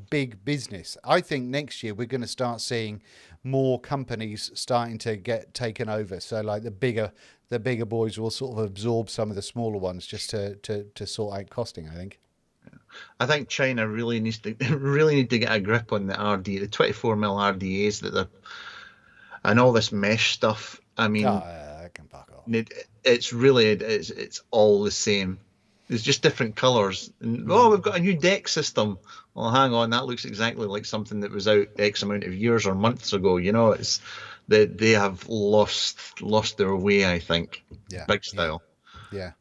big business. I think next year we're going to start seeing more companies starting to get taken over. So like the bigger boys will sort of absorb some of the smaller ones just to sort out costing, I think. I think China really need to get a grip on the RDA, the 24mm RDAs and all this mesh stuff. I mean, I can fuck off. It's all the same. It's just different colours. And, we've got a new deck system. Well, hang on, that looks exactly like something that was out X amount of years or months ago. It's they have lost their way, I think. Yeah. Big style. Yeah.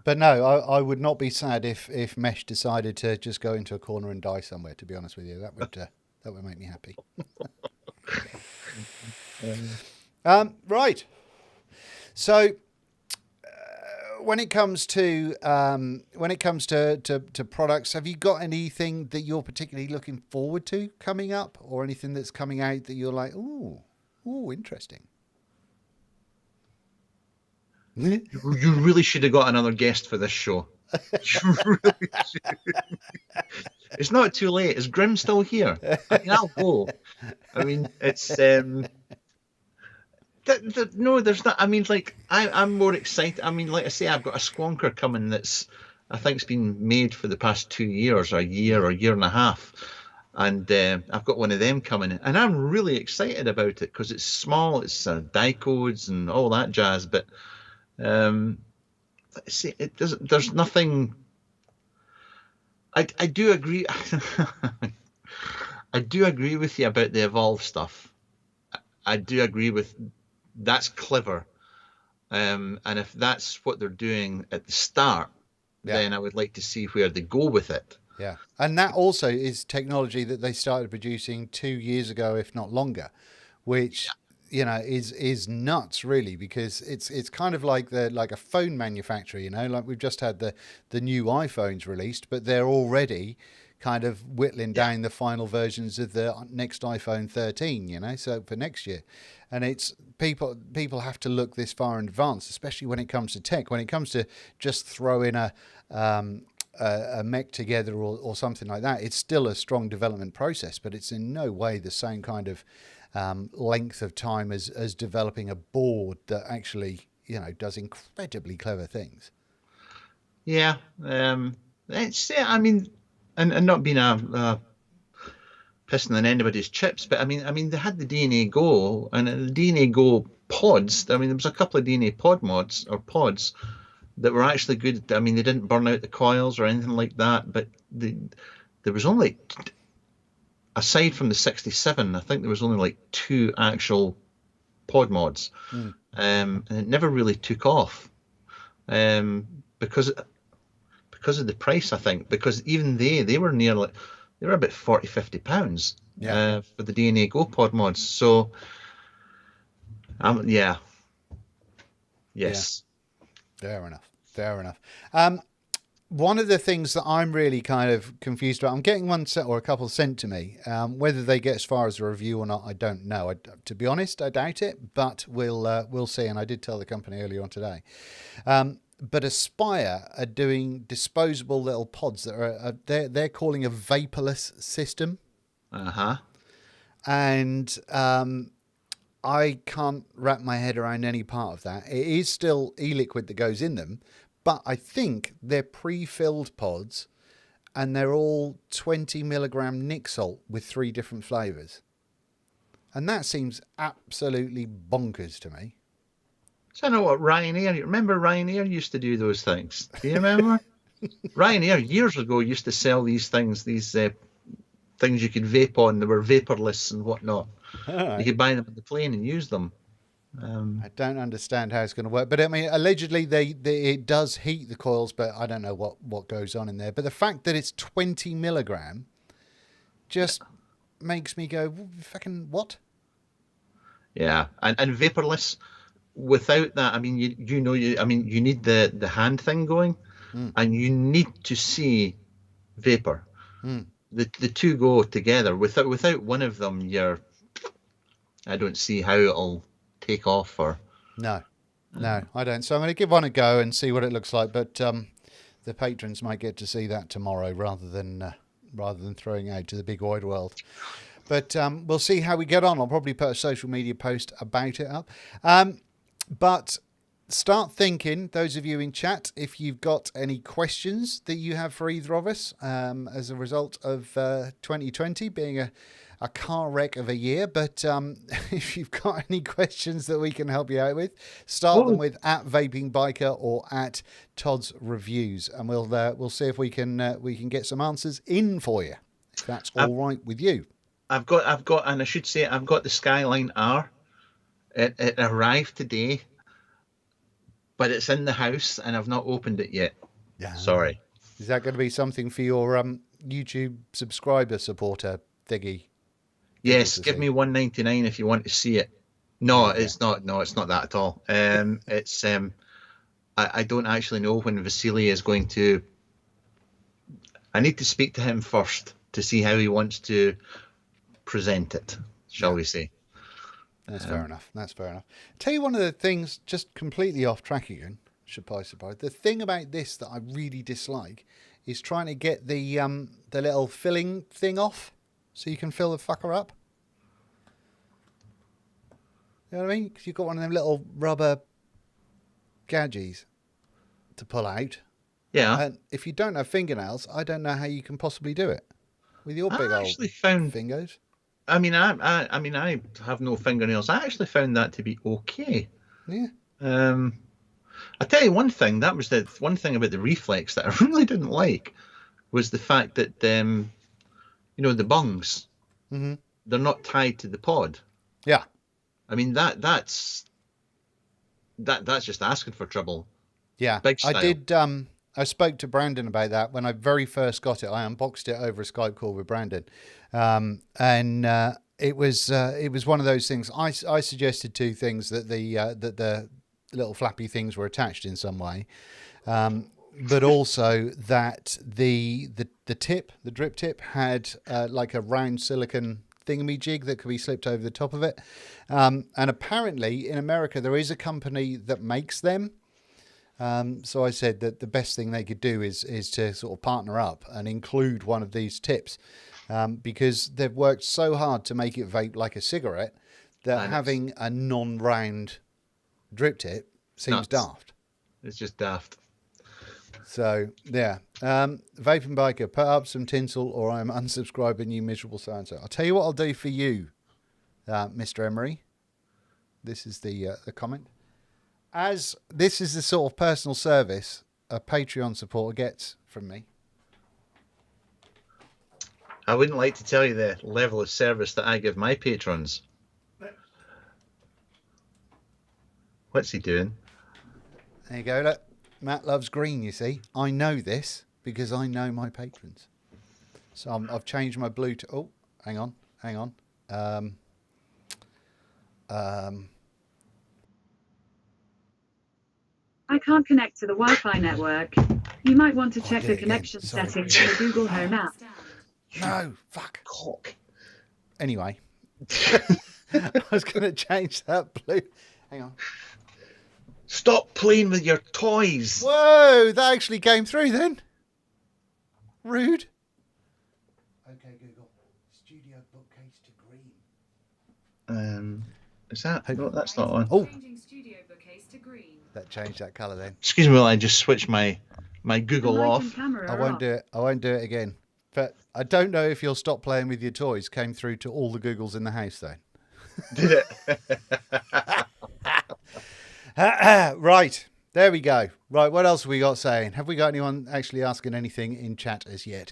But no, I would not be sad if Mesh decided to just go into a corner and die somewhere. To be honest with you, that would make me happy. Right. So when it comes to products, have you got anything that you're particularly looking forward to coming up, or anything that's coming out that you're like, ooh, interesting? You really should have got another guest for this show. You really should. It's not too late. Is Grim still here? I mean, I'll go. I mean, it's no, there's not. I mean, like I'm more excited. I mean, like I say, I've got a squonker coming that's I think's been made for the past 2 years, or a year and a half, and I've got one of them coming, and I'm really excited about it because it's small, it's dicodes and all that jazz, but. See, it doesn't. There's nothing. I do agree. I do agree with you about the Evolve stuff. I do agree with that's clever, and if that's what they're doing at the start, then I would like to see where they go with it. Yeah, and that also is technology that they started producing 2 years ago, if not longer, which. You know, is nuts really, because it's kind of like a phone manufacturer, you know, like we've just had the new iPhones released, but they're already kind of whittling down the final versions of the next iPhone 13, you know, so for next year. And it's people have to look this far in advance, especially when it comes to tech, when it comes to just throwing a mech together or something like that. It's still a strong development process, but it's in no way the same kind of length of time as developing a board that actually, you know, does incredibly clever things. Yeah, it's. I mean, and not being a pissing on anybody's chips, but I mean, they had the DNA Go and the DNA Go pods. I mean, there was a couple of DNA pod mods or pods that were actually good. I mean, they didn't burn out the coils or anything like that, but there was only. Aside from the 67, I think there was only like 2 actual pod mods, and it never really took off because of the price. I think because even they were they were about £40-50 for the DNA Go pod mods. So, yes, fair enough. One of the things that I'm really kind of confused about, I'm getting one set or a couple sent to me. Whether they get as far as a review or not, I don't know. To be honest, I doubt it, but we'll see. And I did tell the company earlier on today. But Aspire are doing disposable little pods that are they're calling a vaporless system. And I can't wrap my head around any part of that. It is still e-liquid that goes in them. But I think they're pre-filled pods, and they're all 20 milligram Nick salt with 3 different flavors. And that seems absolutely bonkers to me. So I know what Ryanair. Remember Ryanair used to do those things? Do you remember? Ryanair years ago used to sell these things, things you could vape on. They were vaporless and whatnot. Right. You could buy them on the plane and use them. I don't understand how it's going to work, but I mean, allegedly it does heat the coils, but I don't know what goes on in there. But the fact that it's 20 milligram just makes me go, fucking what? Yeah, and vaporless. Without that, I mean, you need the hand thing going, and you need to see vapor. The two go together. Without one of them, I don't see how it'll take off. Or no, I don't. So I'm going to give one a go and see what it looks like. But the patrons might get to see that tomorrow rather than throwing out to the big wide world. But we'll see how we get on. I'll probably put a social media post about it up. But start thinking, those of you in chat, if you've got any questions that you have for either of us as a result of 2020 being a car wreck of a year. But if you've got any questions that we can help you out with, start them with @VapingBiker or @Todd's Reviews, and we'll see if we can get some answers in for you, if that's all right with you. I've got, and I should say, I've got the Skyline R. It arrived today, but it's in the house and I've not opened it yet. Yeah. Sorry. Is that going to be something for your YouTube subscriber supporter thingy? Yes, to give see? me $1.99 if you want to see it. No, Okay. it's not. No, it's not that at all. It's I don't actually know when Vasily is going to. I need to speak to him first to see how he wants to present it, shall we say. That's fair enough. That's fair enough. Tell you one of the things, just completely off track again, surprise. The thing about this that I really dislike is trying to get the little filling thing off so you can fill the fucker up. You know what I mean? Because you've got one of them little rubber gadgets to pull out. Yeah. And if you don't have fingernails, I don't know how you can possibly do it with your big I old actually found. fingers. I mean, I have no fingernails. I actually found that to be okay. Yeah. I tell you one thing. That was the one thing about the reflex that I really didn't like was the fact that the bungs, Mm-hmm. they're not tied to the pod. Yeah. I mean that's just asking for trouble. Yeah. Big style. I did. I spoke to Brandon about that when I very first got it. I unboxed it over a Skype call with Brandon, and it was one of those things. I suggested two things that the little flappy things were attached in some way, but also that the drip tip had like a round silicone thingamajig that could be slipped over the top of it, and apparently in America there is a company that makes them. So I said that the best thing they could do is to sort of partner up and include one of these tips, because they've worked so hard to make it vape like a cigarette that having a non-round drip tip seems daft. It's just daft. So yeah, Vaping Biker, put up some tinsel or I'm unsubscribing, you miserable so-and-so. I'll tell you what I'll do for you, Mr. Emery. This is the comment. As this is the sort of personal service a Patreon supporter gets from me. I wouldn't like to tell you the level of service that I give my patrons. What's he doing? There you go. Look, Matt loves green, you see. I know this because I know my patrons. So I've changed my blue to... Oh, hang on. I can't connect to the Wi-Fi network. You might want to check did the it again. connection Sorry. settings in the Google Home app. No, fuck. Cock. Anyway. I was going to change that blue. Hang on. Stop playing with your toys. Whoa, that actually came through then. Rude. Okay, Google. Studio bookcase to green. Is that? No, that's not on. Oh, Changing studio bookcase to green. that changed that colour then. Excuse me while I just switch my Google The light off. and camera I are won't off. do it. I won't do it again. But I don't know if you'll stop playing with your toys came through to all the Googles in the house though. Did it? Right. There we go. Right. What else have we got saying? Have we got anyone actually asking anything in chat as yet?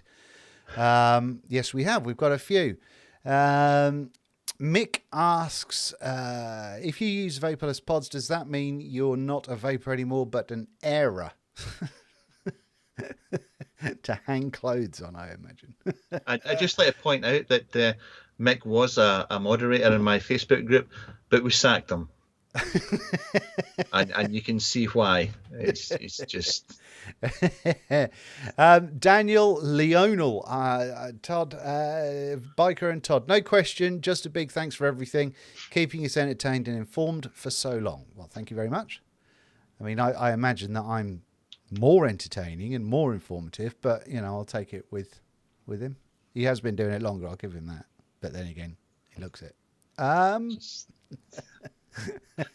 Yes, we have. We've got a few. Mick asks, if you use vaporless pods, does that mean you're not a vapor anymore, but an airer? To hang clothes on, I imagine. I just like to point out that Mick was a moderator in my Facebook group, but we sacked him. and you can see why. It's just... Daniel Leonel, Todd, Biker and Todd. No question, just a big thanks for everything. Keeping us entertained and informed for so long. Well, thank you very much. I mean, I imagine that I'm more entertaining and more informative, but, you know, I'll take it with him. He has been doing it longer, I'll give him that. But then again, he looks it.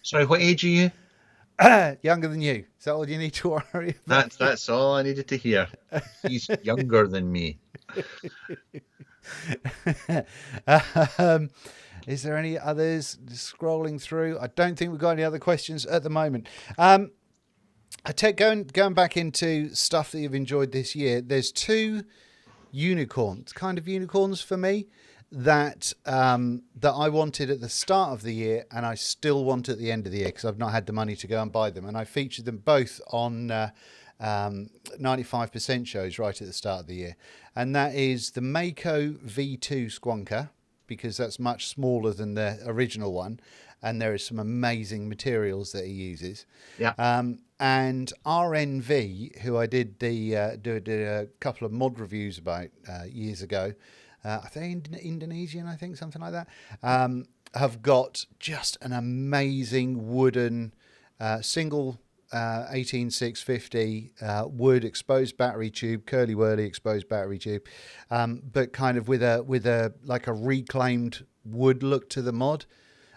Sorry, what age are you? Younger than you. Is that all you need to worry about? That's all I needed to hear. He's younger than me. Is there any others? Just scrolling through. I don't think we've got any other questions at the moment. Going back into stuff that you've enjoyed this year, there's two unicorns for me that that I wanted at the start of the year, and I still want at the end of the year because I've not had the money to go and buy them. And I featured them both on 95% shows right at the start of the year. And that is the Mako V2 Squonker, because that's much smaller than the original one. And there is some amazing materials that he uses. Yeah. And RNV, who I did did a couple of mod reviews about years ago, I think Indonesian, I think, something like that, have got just an amazing wooden single 18650 wood exposed battery tube, curly whirly exposed battery tube, but kind of with a like a reclaimed wood look to the mod.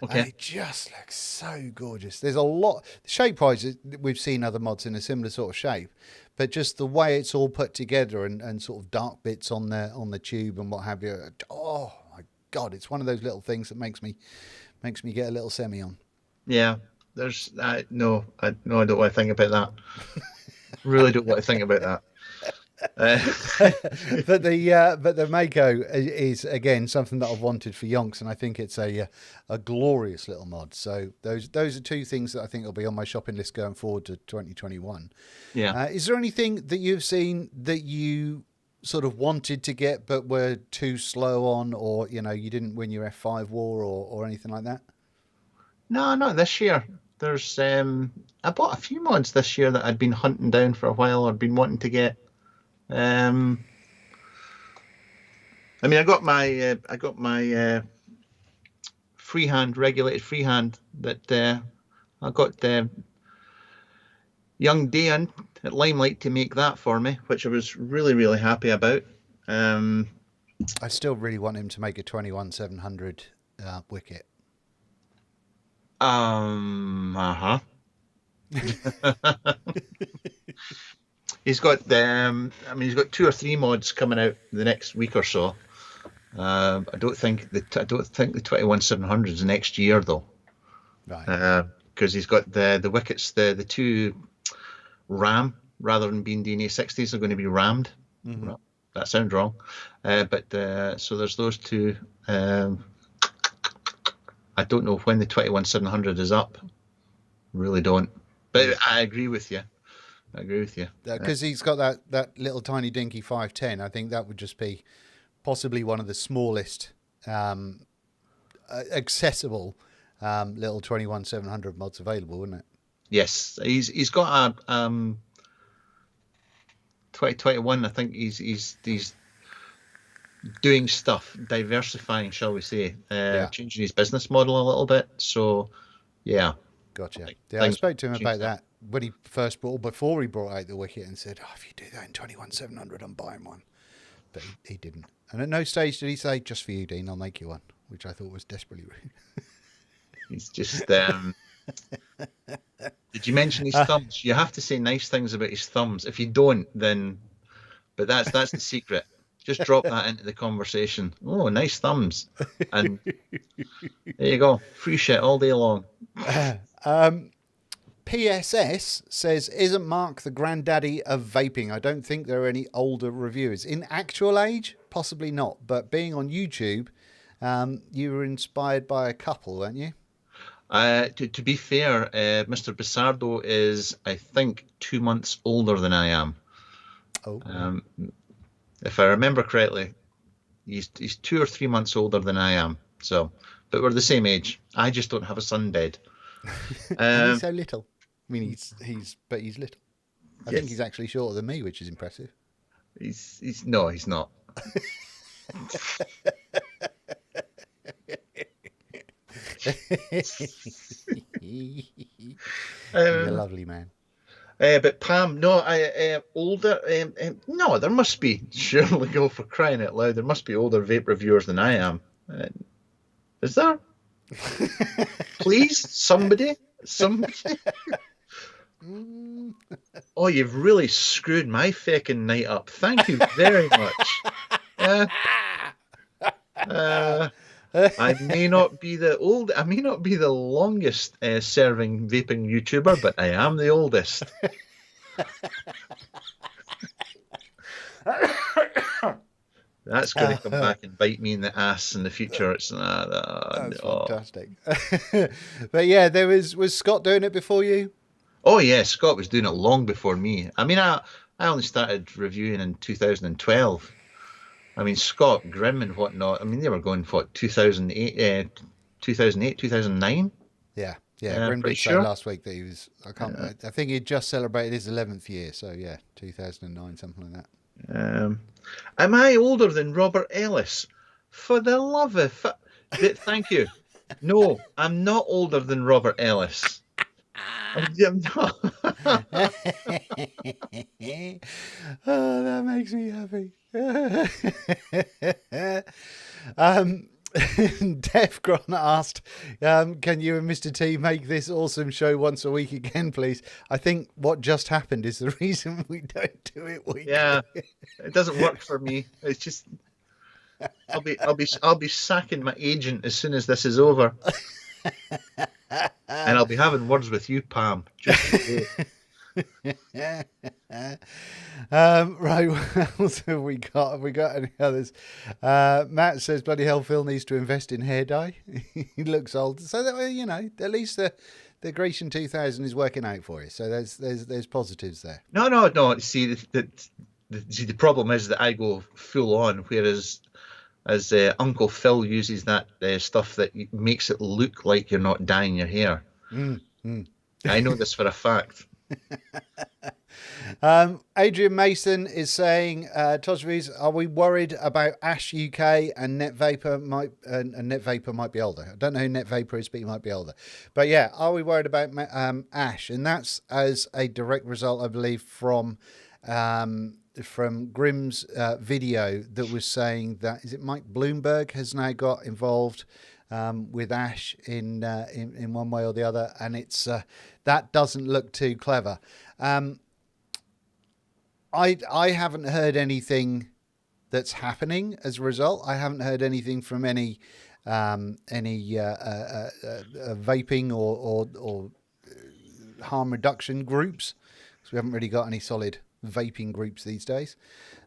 Okay. And it just looks so gorgeous. There's a lot shape-wise. We've seen other mods in a similar sort of shape, but just the way it's all put together and sort of dark bits on the tube and what have you. Oh my God, it's one of those little things that makes me get a little semi on. Yeah. There's no, I don't want to think about that. Really don't want to think about that. But the Mako is again something that I've wanted for yonks, and I think it's a glorious little mod. So those are two things that I think will be on my shopping list going forward to 2021. Yeah. Is there anything that you've seen that you sort of wanted to get but were too slow on, or you didn't win your F5 war or anything like that? No, not this year. There's I bought a few mods this year that I'd been hunting down for a while or been wanting to get. I mean, I got my regulated freehand that I got young Dan at Limelight to make that for me, which I was really, really happy about. I still really want him to make a 21700 wicket. Uh-huh. He's got he's got 2 or 3 mods coming out the next week or so. I don't think the 21700 is next year though. Right. Because he's got the wickets, the 2 ram rather than being DNA 60s are going to be rammed. Mm-hmm. That sounds wrong. But so there's those 2. I don't know when the 21700 is up. Really don't. But I agree with you. Because he's got that little tiny dinky 510. I think that would just be possibly one of the smallest accessible little 21700 mods available, wouldn't it? Yes, he's got a 2021. I think he's doing stuff, diversifying, shall we say, changing his business model a little bit. So, yeah. Gotcha. Yeah, I spoke to him about that when he first before he brought out the wicket, and said, "Oh, if you do that in 21700, I'm buying one." But he didn't. And at no stage did he say, "Just for you, Dean, I'll make you one," which I thought was desperately rude. He's just. Did you mention his thumbs? You have to say nice things about his thumbs. If you don't, then. But that's the secret. Just drop that into the conversation. Oh, nice thumbs. And there you go. Free shit all day long. PSS says, "Isn't Mark the granddaddy of vaping? I don't think there are any older reviewers. In actual age, possibly not. But being on YouTube, you were inspired by a couple, weren't you?" To be fair, Mr. Bissardo is, I think, 2 months older than I am. Oh. If I remember correctly, he's 2 or 3 months older than I am. So, but we're the same age. I just don't have a sunbed. And he's so little. I mean, he's little. I Yes. think he's actually shorter than me, which is impressive. He's not. You're a lovely man. But Pam, no, older. No, there must be. Surely, go for crying out loud. There must be older vape reviewers than I am. Is there? Please, somebody. Oh, you've really screwed my feckin' night up. Thank you very much. I may not be the longest serving vaping YouTuber, but I am the oldest. That's going to come back and bite me in the ass in the future. It's That's no. fantastic. But yeah, was Scott doing it before you? Oh yeah, Scott was doing it long before me. I mean, I only started reviewing in 2012. I mean, Scott, Grimm, and whatnot. I mean, they were going for 2008, 2008, 2009. Yeah. Grim Pretty did say sure. last week that he was. I think he just celebrated his 11th year. So yeah, 2009, something like that. Am I older than Robert Ellis? For the love of... Thank you. No, I'm not older than Robert Ellis. I'm not. Oh, that makes me happy. Def Gron asked, can you and Mr. T make this awesome show once a week again, please? I think what just happened is the reason we don't do it weekly. Yeah, it doesn't work for me. It's just... I'll be sacking my agent as soon as this is over. And I'll be having words with you, Pam. Just today. Right, what else have we got? Have we got any others? Matt says, bloody hell, Phil needs to invest in hair dye. He looks old. So, that, you know, at least the Grecian 2000 is working out for you. So there's positives there. No. See, the problem is that I go full on, whereas as Uncle Phil uses that stuff that makes it look like you're not dyeing your hair. I know this for a fact. Adrian Mason is saying, Tosvies, are we worried about Ash UK and Net Vapor Net Vapor might be older. I don't know who Net Vapor is, but he might be older. But yeah, are we worried about Ash? And that's as a direct result, I believe, from Grimm's video that was saying that, is it Mike Bloomberg has now got involved with Ash in one way or the other, and it's that doesn't look too clever. I haven't heard anything that's happening as a result. I haven't heard anything from any vaping or harm reduction groups, because we haven't really got any solid vaping groups these days.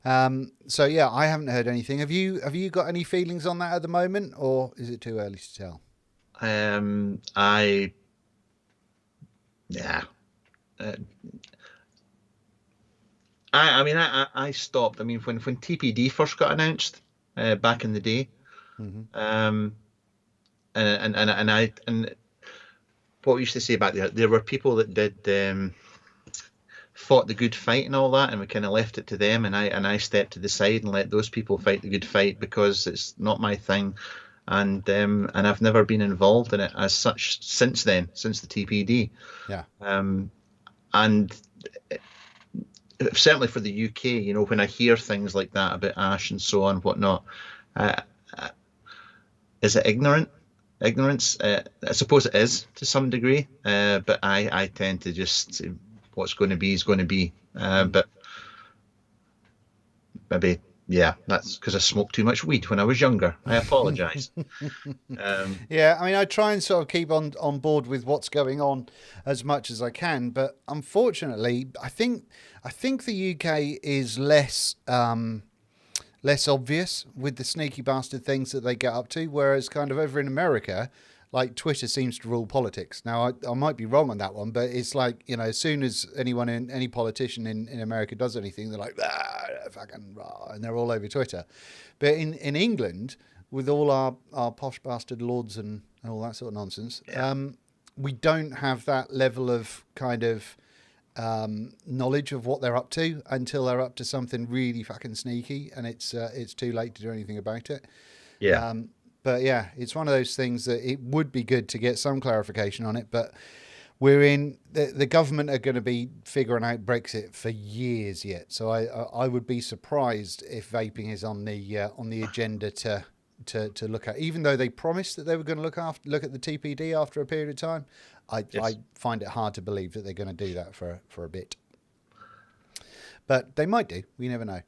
So yeah, I haven't heard anything. Have you got any feelings on that at the moment, or is it too early to tell? I stopped. I mean, when TPD first got announced back in the day, and what we used to say back there were people that did fought the good fight and all that, and we kind of left it to them, and I stepped to the side and let those people fight the good fight, because it's not my thing, and I've never been involved in it as such since then, since the TPD. Yeah. And certainly for the UK, you know, when I hear things like that about Ash and so on, whatnot, is it ignorance? I suppose it is to some degree, but I tend to just, what's going to be is going to be. But maybe, yeah, that's because I smoked too much weed when I was younger. I apologise. Yeah, I mean, I try and sort of keep on board with what's going on as much as I can, but unfortunately, I think the UK is less obvious with the sneaky bastard things that they get up to, whereas kind of over in America, like Twitter seems to rule politics. Now, I might be wrong on that one, but it's like, you know, as soon as any politician in America does anything, they're like, fucking rah, and they're all over Twitter. But in England, with all our posh bastard lords and all that sort of nonsense, we don't have that level of kind of knowledge of what they're up to until they're up to something really fucking sneaky, and it's too late to do anything about it. Yeah. But yeah, it's one of those things that it would be good to get some clarification on it. But we're in the government are going to be figuring out Brexit for years yet. So I would be surprised if vaping is on the agenda to look at. Even though they promised that they were going to look at the TPD after a period of time, I find it hard to believe that they're going to do that for a bit. But they might do. We never know.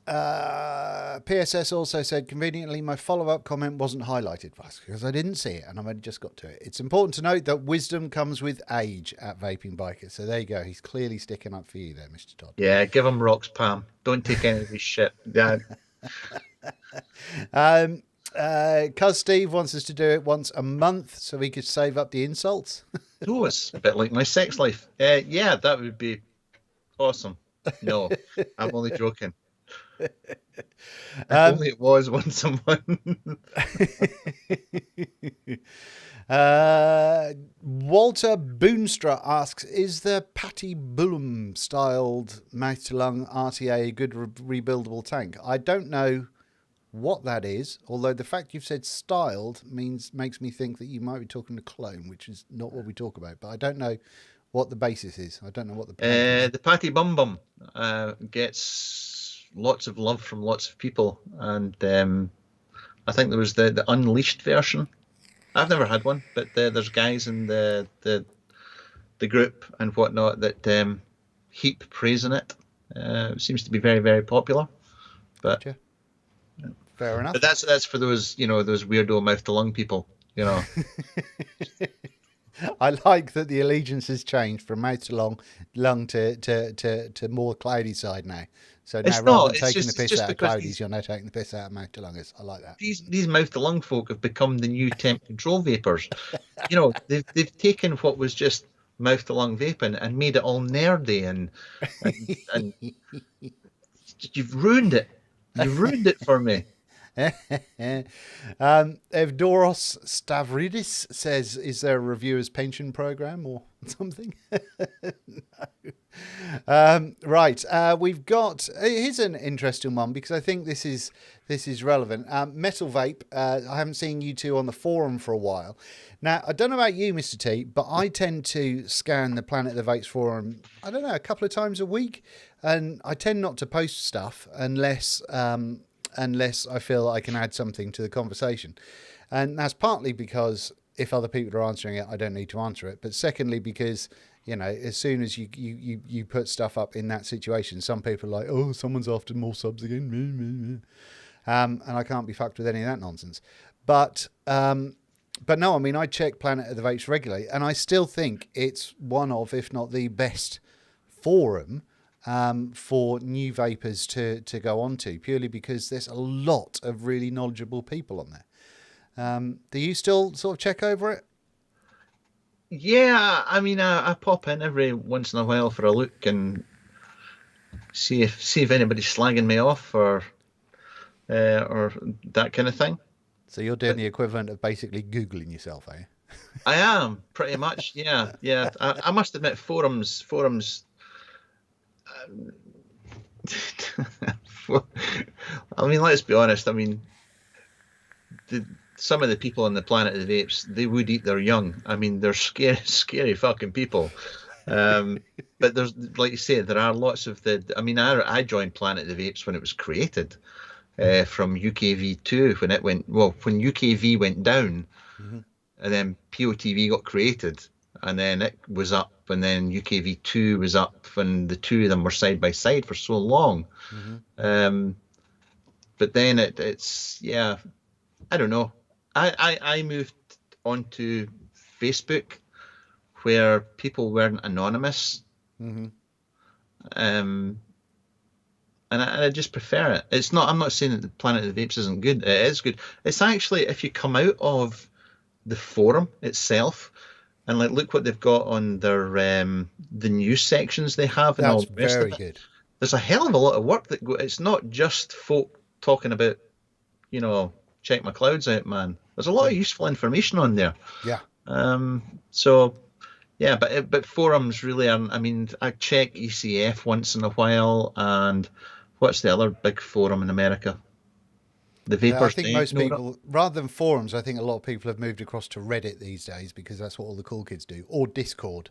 PSS also said, conveniently, my follow-up comment wasn't highlighted because I didn't see it and I've only just got to it. It's important to note that wisdom comes with age at Vaping Biker. So there you go. He's clearly sticking up for you there, Mr. Todd. Yeah, give him rocks, Pam. Don't take any of his shit. Yeah. Cuz Steve wants us to do it once a month so we could save up the insults. Oh, it's a bit like my sex life. Yeah, that would be awesome. No, I'm only joking. If only it was once a month. Walter Boonstra asks, is the Patty Bullum styled mouth to lung RTA a good rebuildable tank? I don't know what that is, although the fact you've said styled makes me think that you might be talking to clone, which is not what we talk about, but I don't know what the basis is. I don't know what the is. The Patty Bum Bum gets lots of love from lots of people, and I think there was the unleashed version. I've never had one, but there's guys in the group and whatnot that heap praising it. It seems to be very, very popular. But gotcha. Fair enough. But that's for those those weirdo mouth to lung people. I like that the allegiance has changed from mouth to lung to more cloudy side now. So now rather than taking the piss out of cloudies, you're now taking the piss out of mouth to lungers. I like that. These mouth to lung folk have become the new temp control vapors. They've taken what was just mouth to lung vaping and made it all nerdy and you've ruined it. You've ruined it for me. Evdoros Stavridis says, is there a reviewer's pension program or something? No. Right. We've got, here's an interesting one because I think this is relevant. Metal Vape. I haven't seen you two on the forum for a while. Now, I don't know about you, Mr. T, but I tend to scan the Planet of the Vapes forum, I don't know, a couple of times a week. And I tend not to post stuff unless I feel I can add something to the conversation. And that's partly because if other people are answering it, I don't need to answer it. But secondly, because, as soon as you put stuff up in that situation, some people are like, oh, someone's after more subs again. And I can't be fucked with any of that nonsense. But no, I mean, I check Planet of the Vapes regularly, and I still think it's one of, if not the best forum for new vapors to go on to, purely because there's a lot of really knowledgeable people on there. Do you still sort of check over it? Yeah, I mean, I pop in every once in a while for a look and see if anybody's slagging me off or that kind of thing. So you're doing the equivalent of basically Googling yourself, are you? I am, pretty much, yeah. I must admit, forums. I mean, let's be honest. I mean, some of the people on the Planet of the Vapes, they would eat their young. I mean, they're scary fucking people. But there's, like you say, there are lots of I joined Planet of the Vapes when it was created, from UKV2 when UKV went down, mm-hmm. And then POTV got created, and then it was up, and then UKV2 was up, and the two of them were side by side for so long. Mm-hmm. But then it's I don't know. I moved onto Facebook where people weren't anonymous. Mm-hmm. And I just prefer it. It's not. I'm not saying that the Planet of the Vapes isn't good. It is good. It's actually, if you come out of the forum itself and look what they've got on their the news sections they have, and that's all the rest very of it. Good. There's a hell of a lot of work that it's not just folk talking about, check my clouds out, man. There's a lot of useful information on there. Yeah. So. Yeah, but forums really aren't. I mean, I check ECF once in a while, and what's the other big forum in America? The Vapors. I think most people, rather than forums, I think a lot of people have moved across to Reddit these days because that's what all the cool kids do, or Discord.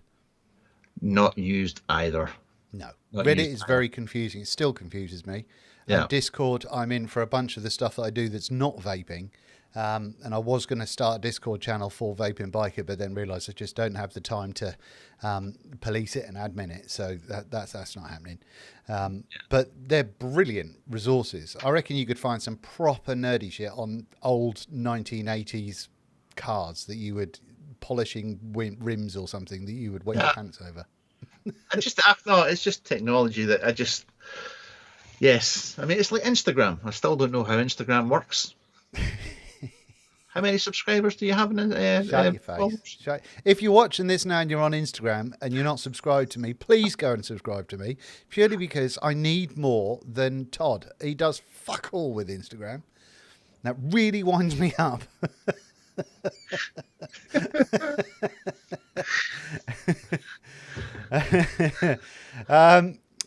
Not used either. No, Reddit is very confusing. It still confuses me. Yeah. Discord, I'm in for a bunch of the stuff that I do that's not vaping. And I was going to start a Discord channel for Vaping Biker, but then realised I just don't have the time to police it and admin it, so that's not happening. But they're brilliant resources. I reckon you could find some proper nerdy shit on old 1980s cars that you would polishing rims or something that you would wet your pants over. No, it's just technology that I just. Yes, I mean it's like Instagram. I still don't know how Instagram works. How many subscribers do you have in Shut your face. If you're watching this now and you're on Instagram and you're not subscribed to me, please go and subscribe to me. Purely because I need more than Todd. He does fuck all with Instagram. That really winds me up.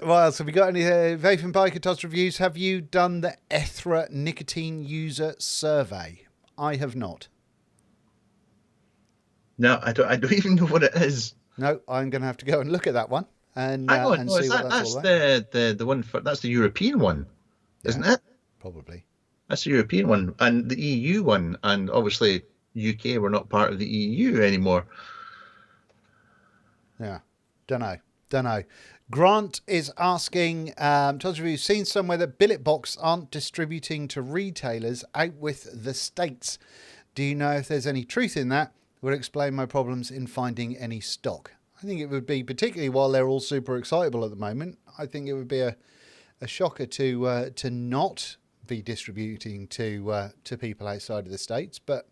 What else have we got? Any Vaping Biker Todd's reviews? Have you done the Ethra nicotine user survey? I have not. No, I don't even know what it is. No, I'm going to have to go and look at that one and Hang on, and no, see what that's all about. the one for that's the European one, isn't it? Probably. That's the European one and the EU one, and obviously UK we're not part of the EU anymore. Yeah, don't know. Grant is asking, Todd's Review, seen somewhere that billet box aren't distributing to retailers out with the States. Do you know if there's any truth in that? Would explain my problems in finding any stock. I think it would be, particularly while they're all super excitable at the moment, I think it would be a shocker to not be distributing to people outside of the States. But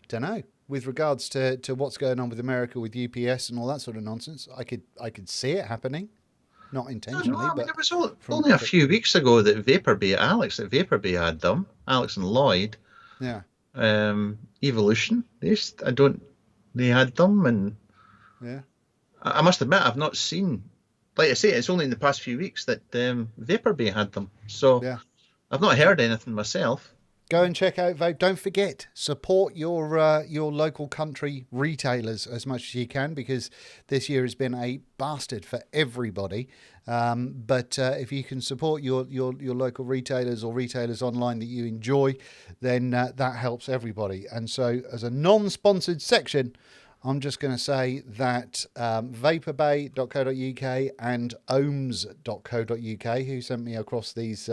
I don't know. With regards to what's going on with America, with UPS and all that sort of nonsense, I could see it happening. Not intentionally, No, I mean, but it was only a few weeks ago that Alex at Vaporbay had them. Alex and Lloyd. Yeah. Evolution. They had them, and Yeah. I must admit I've not seen. Like I say, it's only in the past few weeks that Vaporbay had them. So Yeah. I've not heard anything myself. Go and check out Vape. Don't forget, support your local country retailers as much as you can, because this year has been a bastard for everybody. But if you can support your local retailers or retailers online that you enjoy, then that helps everybody. And so, as a non-sponsored section, I'm just going to say that vaporbay.co.uk and ohms.co.uk, who sent me across these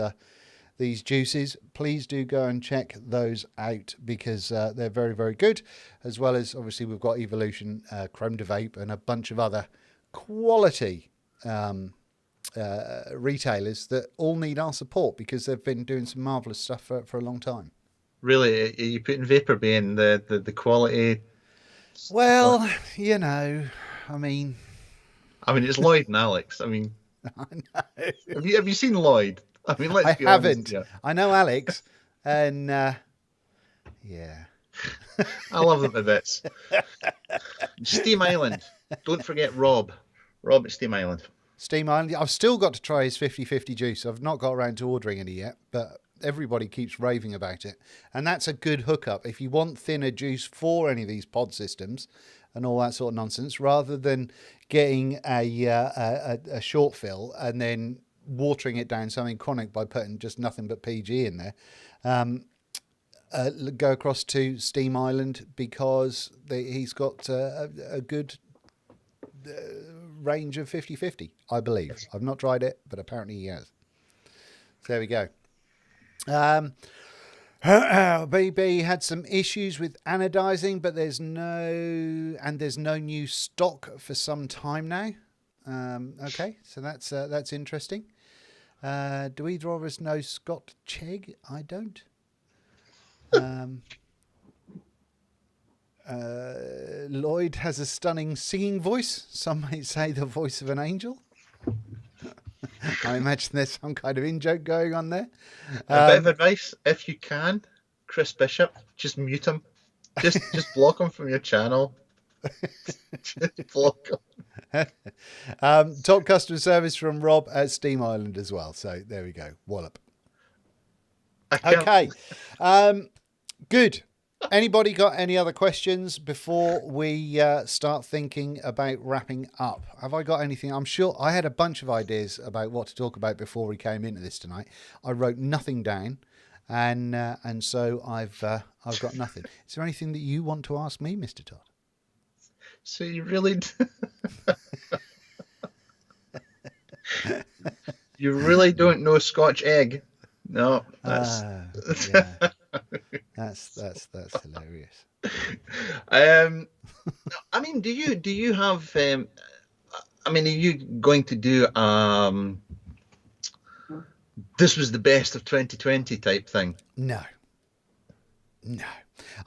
juices, please do go and check those out, because they're very, very good. As well as, obviously, we've got Evolution, Chrome to Vape, and a bunch of other quality retailers that all need our support, because they've been doing some marvellous stuff for a long time. Really, are you putting Vaporbay in the quality? Well, you know, I mean, it's Lloyd and Alex. I mean, I know. Have you seen Lloyd? I mean, let's be haven't. honest. Yeah. I know Alex, and yeah. I love them to bits. Steam Island. Don't forget Rob. Rob at Steam Island. Steam Island. I've still got to try his 50/50 juice. I've not got around to ordering any yet, but everybody keeps raving about it. And that's a good hookup. If you want thinner juice for any of these pod systems and all that sort of nonsense, rather than getting a short fill and then watering it down something chronic by putting just nothing but PG in there, go across to Steam Island, because he's got a good range of 50/50, I believe. I've not tried it, but apparently he has. So there we go. BB had some issues with anodizing, but there's no new stock for some time now. Okay, so that's interesting. Do either of us know Scott Chegg? I don't. Lloyd has a stunning singing voice. Some might say the voice of an angel. I imagine there's some kind of in-joke going on there. A bit of advice, if you can, Chris Bishop, just mute him. Just block him from your channel. Just block him. Top customer service from Rob at Steam Island as well. So there we go. Wallop. Okay. Good. Anybody got any other questions before we start thinking about wrapping up? Have I got anything? I'm sure I had a bunch of ideas about what to talk about before we came into this tonight. I wrote nothing down. and so I've got nothing. Is there anything that you want to ask me, Mr. Todd? So you really, you really don't know Scotch egg? No, that's Yeah. That's hilarious. I mean, do you have? I mean, are you going to do this was the best of 2020 type thing? No.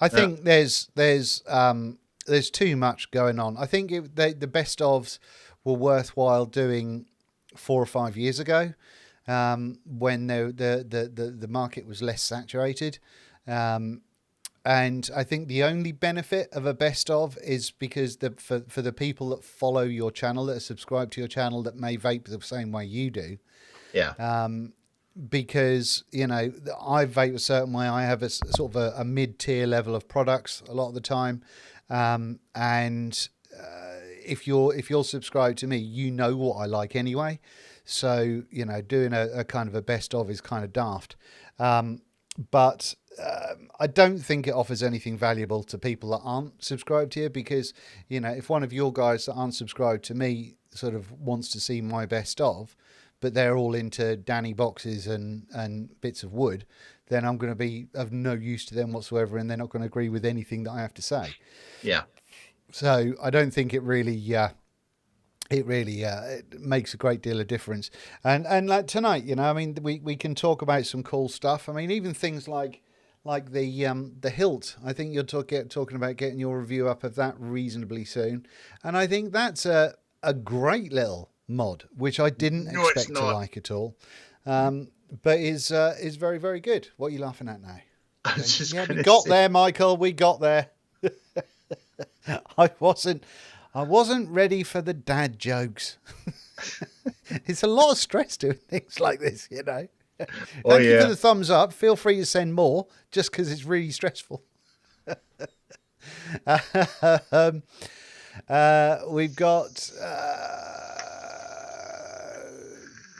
I think there's too much going on. I think the best ofs were worthwhile doing 4 or 5 years ago, when the market was less saturated. And I think the only benefit of a best of is because for the people that follow your channel, that are subscribed to your channel, that may vape the same way you do. Yeah. Because, you know, I vape a certain way. I have a sort of a mid-tier level of products a lot of the time. And if you're subscribed to me, you know what I like anyway. So, you know, doing a kind of a best of is kind of daft. But I don't think it offers anything valuable to people that aren't subscribed here, because, you know, if one of your guys that aren't subscribed to me sort of wants to see my best of, but they're all into Danny boxes and bits of wood, then I'm going to be of no use to them whatsoever, and they're not going to agree with anything that I have to say. Yeah. So I don't think it really it makes a great deal of difference. And like tonight, you know, I mean, we can talk about some cool stuff. I mean, even things like the hilt. I think you're talking about getting your review up of that reasonably soon, and I think that's a great little mod, which I didn't expect to like at all, but is very, very good. What are you laughing at now? We got there, Michael. We got there. I wasn't ready for the dad jokes. It's a lot of stress doing things like this, you know. Thank you for the thumbs up. Feel free to send more, just because it's really stressful. We've got...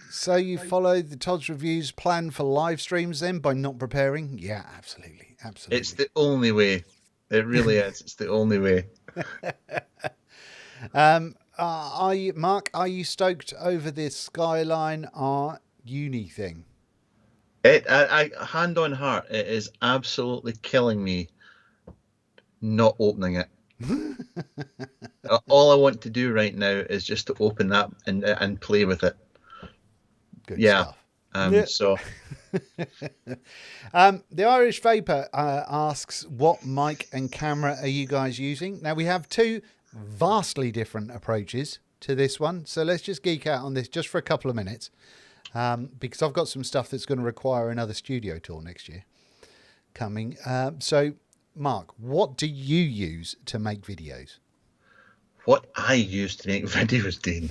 so you follow the Todd's Reviews plan for live streams then by not preparing? Yeah, absolutely. It's the only way. It really is. It's the only way. Mark, are you stoked over the Skyline Art Uni thing? I hand on heart, it is absolutely killing me not opening it. All I want to do right now is just to open that and play with it. Good stuff. So the Irish Vapor asks, what mic and camera are you guys using? Now, we have two vastly different approaches to this one, so let's just geek out on this just for a couple of minutes, because I've got some stuff that's going to require another studio tour next year coming. So, Mark, what do you use to make videos? What I use to make videos, Dean,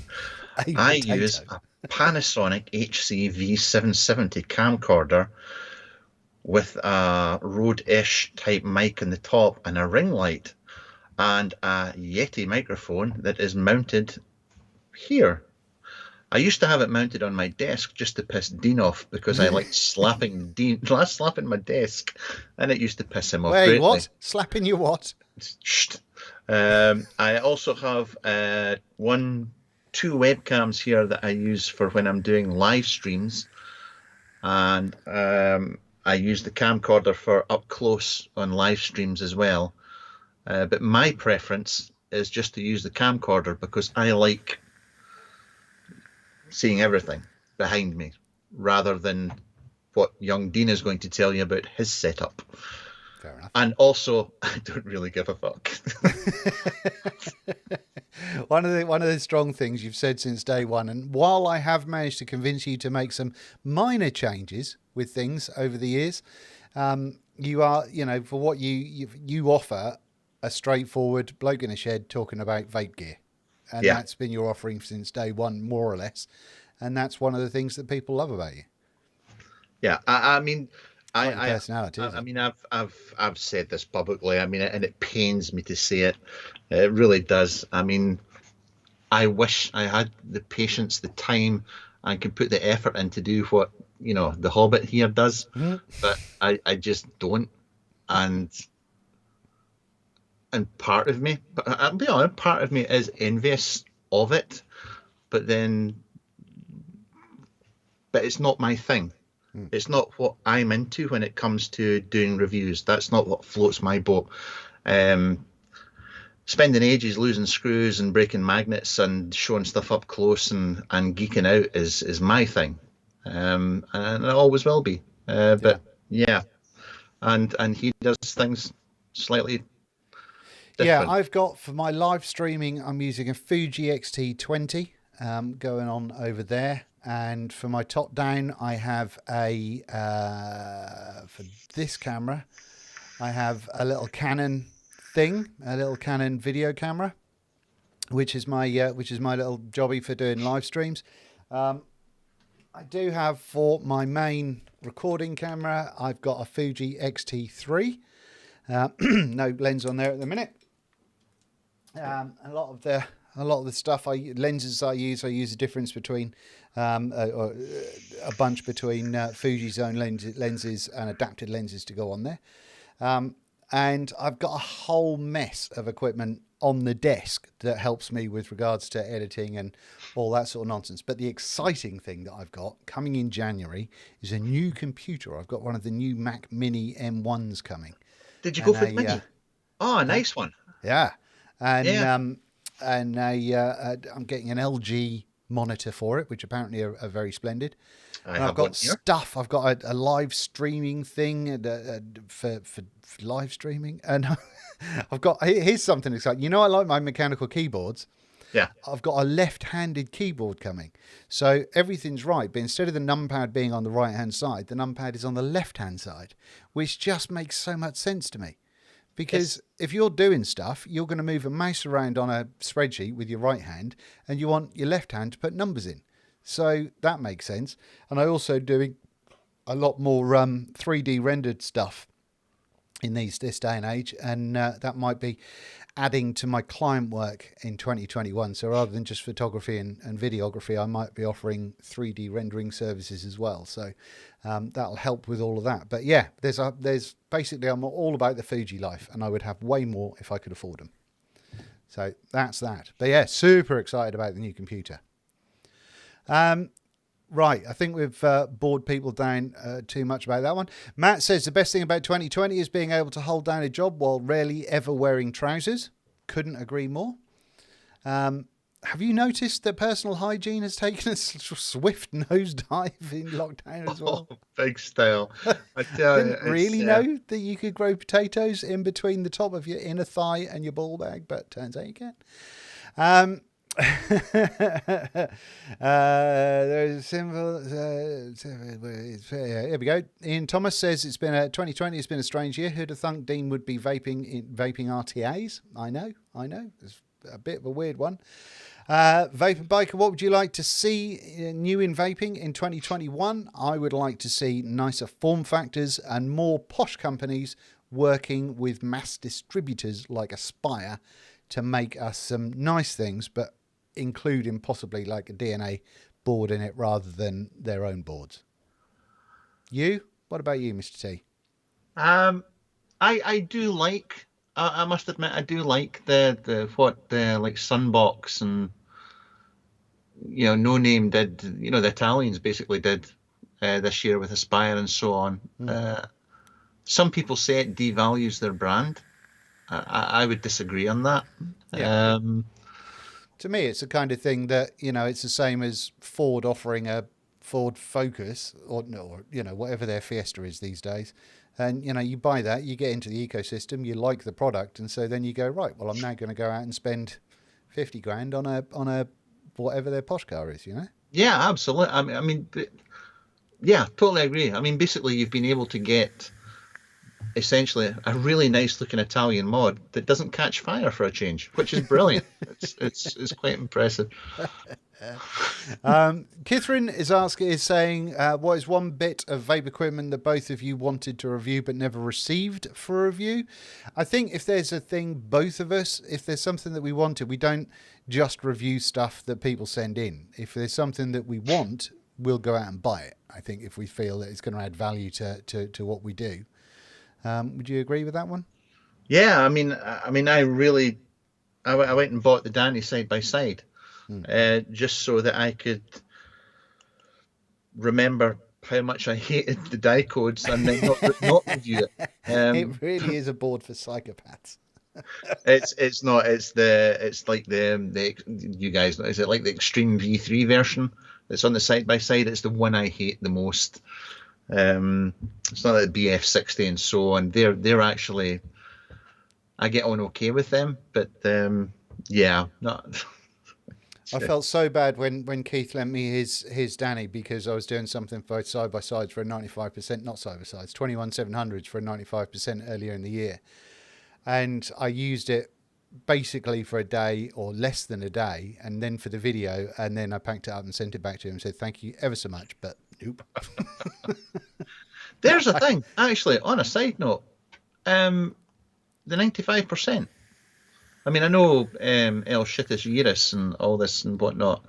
I use a Panasonic HC V770 camcorder with a Rode-ish type mic on the top and a ring light and a Yeti microphone that is mounted here. I used to have it mounted on my desk just to piss Dean off, because I like slapping my desk, and it used to piss him off. Wait, greatly. what? Slapping you what? Shh. I also have two webcams here that I use for when I'm doing live streams, and I use the camcorder for up close on live streams as well. But my preference is just to use the camcorder, because I like seeing everything behind me, rather than what young Dean is going to tell you about his setup. Fair enough. And also, I don't really give a fuck. One of the strong things you've said since day one, and while I have managed to convince you to make some minor changes with things over the years, you are, you know, for what you offer, a straightforward bloke in a shed talking about vape gear. And that's been your offering since day one, more or less. And that's one of the things that people love about you. Yeah, I mean, personality. I mean, I've said this publicly. I mean, and it pains me to say it. It really does. I mean, I wish I had the patience, the time, and can put the effort in to do what the Hobbit here does, but I just don't. And part of me, but I'll be honest, part of me is envious of it, but it's not my thing. It's not what I'm into when it comes to doing reviews. That's not what floats my boat. Spending ages losing screws and breaking magnets and showing stuff up close and geeking out is my thing, and it always will be. But yeah, and he does things slightly different. Yeah, I've got, for my live streaming, I'm using a Fuji X-T20 going on over there. And for my top down, I have for this camera, I have a little Canon thing, a little Canon video camera, which is my little jobby for doing live streams. I do have, for my main recording camera, I've got a Fuji X-T3. No lens on there at the minute. A lot of the stuff lenses I use a difference between a bunch between Fuji's own lenses and adapted lenses to go on there. And I've got a whole mess of equipment on the desk that helps me with regards to editing and all that sort of nonsense. But the exciting thing that I've got coming in January is a new computer. I've got one of the new Mac Mini M1s coming. Did you go for the Mini? Oh, a nice one. Yeah. And Yeah. I'm getting an LG monitor for it, which apparently are very splendid. I've got stuff. I've got a live streaming thing for live streaming, and I've got, here's something exciting. I like my mechanical keyboards. Yeah. I've got a left-handed keyboard coming, so everything's right. But instead of the numpad being on the right-hand side, the numpad is on the left-hand side, which just makes so much sense to me. Because if you're doing stuff, you're going to move a mouse around on a spreadsheet with your right hand, and you want your left hand to put numbers in. So that makes sense. And I'm also doing a lot more 3D rendered stuff in this day and age, and that might be adding to my client work in 2021. So rather than just photography and videography, I might be offering 3D rendering services as well. So that'll help with all of that. But yeah, there's basically, I'm all about the Fuji life, and I would have way more if I could afford them. So that's that. But yeah, super excited about the new computer. Right, I think we've bored people down too much about that one. Matt says the best thing about 2020 is being able to hold down a job while rarely ever wearing trousers. Couldn't agree more. Have you noticed that personal hygiene has taken a swift nosedive in lockdown as well? Oh, big style. I tell Didn't really know that you could grow potatoes in between the top of your inner thigh and your ball bag, but turns out you can. There's a symbol. Here we go. Ian Thomas says 2020 has been a strange year. Who'd have thunk Dean would be vaping RTAs? I know. It's a bit of a weird one. Vapor Biker, what would you like to see new in vaping in 2021? I would like to see nicer form factors and more posh companies working with mass distributors like Aspire to make us some nice things, but including possibly like a DNA board in it rather than their own boards. What about you, Mr. T? I do like, I must admit, I do like the like Sunbox and No Name did, the Italians basically did this year with Aspire and so on. Some people say it devalues their brand. I would disagray on that. Yeah. To me, it's the kind of thing that, it's the same as Ford offering a Ford Focus or whatever their Fiesta is these days. And, you buy that, you get into the ecosystem, you like the product. And so then you go, right, well, I'm now going to go out and spend 50 grand on a whatever their posh car is, Yeah, absolutely. I mean, yeah, totally agree. I mean, basically, you've been able to get essentially a really nice looking Italian mod that doesn't catch fire for a change, which is brilliant. It's quite impressive. Kithryn is saying, what is one bit of vape equipment that both of you wanted to review but never received for review? I think if there's a thing, both of us, if there's something that we wanted, we don't just review stuff that people send in. If there's something that we want, we'll go out and buy it. I think if we feel that it's going to add value to what we do. Would you agree with that one? Yeah, I mean, I really, I went and bought the Danny side by side, just so that I could remember how much I hated the die codes and then not review it. It really is a board for psychopaths. It's not. It's like the you guys know. Is it like the Extreme V3 version that's on the side by side? It's the one I hate the most. It's not like the BF60 and so on. They're actually, I get on okay with them, but yeah, not. I felt so bad when Keith lent me his Danny because I was doing something for side by sides for a 95%, not side by sides, 21700s for a 95% earlier in the year, and I used it basically for a day or less than a day, and then for the video, and then I packed it up and sent it back to him and said thank you ever so much, but nope. There's a thing actually. On a side note, the 95%. I mean, I know El Shittest Iris and all this and whatnot,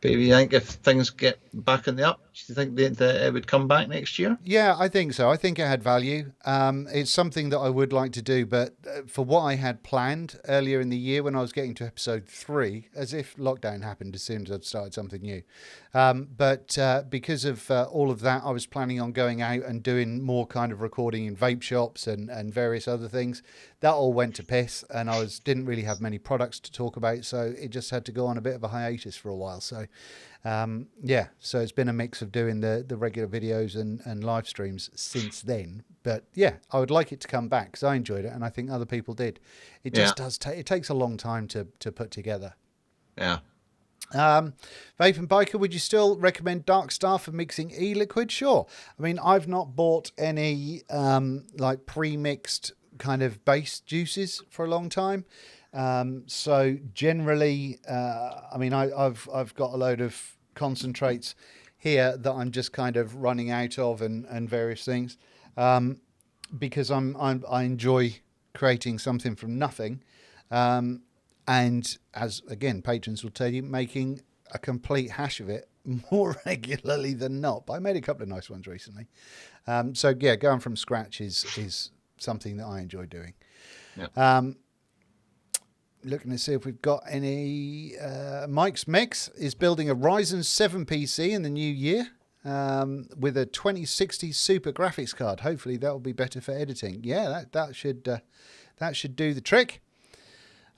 but you think if things get back in the up, do you think that it would come back next year? Yeah, I think so. I think it had value. It's something that I would like to do, but for what I had planned earlier in the year when I was getting to episode 3, as if lockdown happened as soon as I'd started something new. But because of all of that, I was planning on going out and doing more kind of recording in vape shops and various other things. That all went to piss, and I didn't really have many products to talk about, so it just had to go on a bit of a hiatus for a while. So yeah, so it's been a mix of doing the regular videos and live streams since then. But yeah, I would like it to come back because I enjoyed it and I think other people did. It just does it takes a long time to put together. Yeah. Vape and Biker, would you still recommend Dark Star for mixing e-liquid? Sure. I mean, I've not bought any like pre-mixed kind of base juices for a long time. So generally, I mean, I've got a load of concentrates here that I'm just kind of running out of and various things, because I enjoy creating something from nothing, and as again patrons will tell you, making a complete hash of it more regularly than not. But I made a couple of nice ones recently, so yeah, going from scratch is something that I enjoy doing. Yeah. Looking to see if we've got any. Mike's Mix is building a Ryzen 7 PC in the new year with a 2060 Super graphics card. Hopefully that will be better for editing. Yeah, that should do the trick.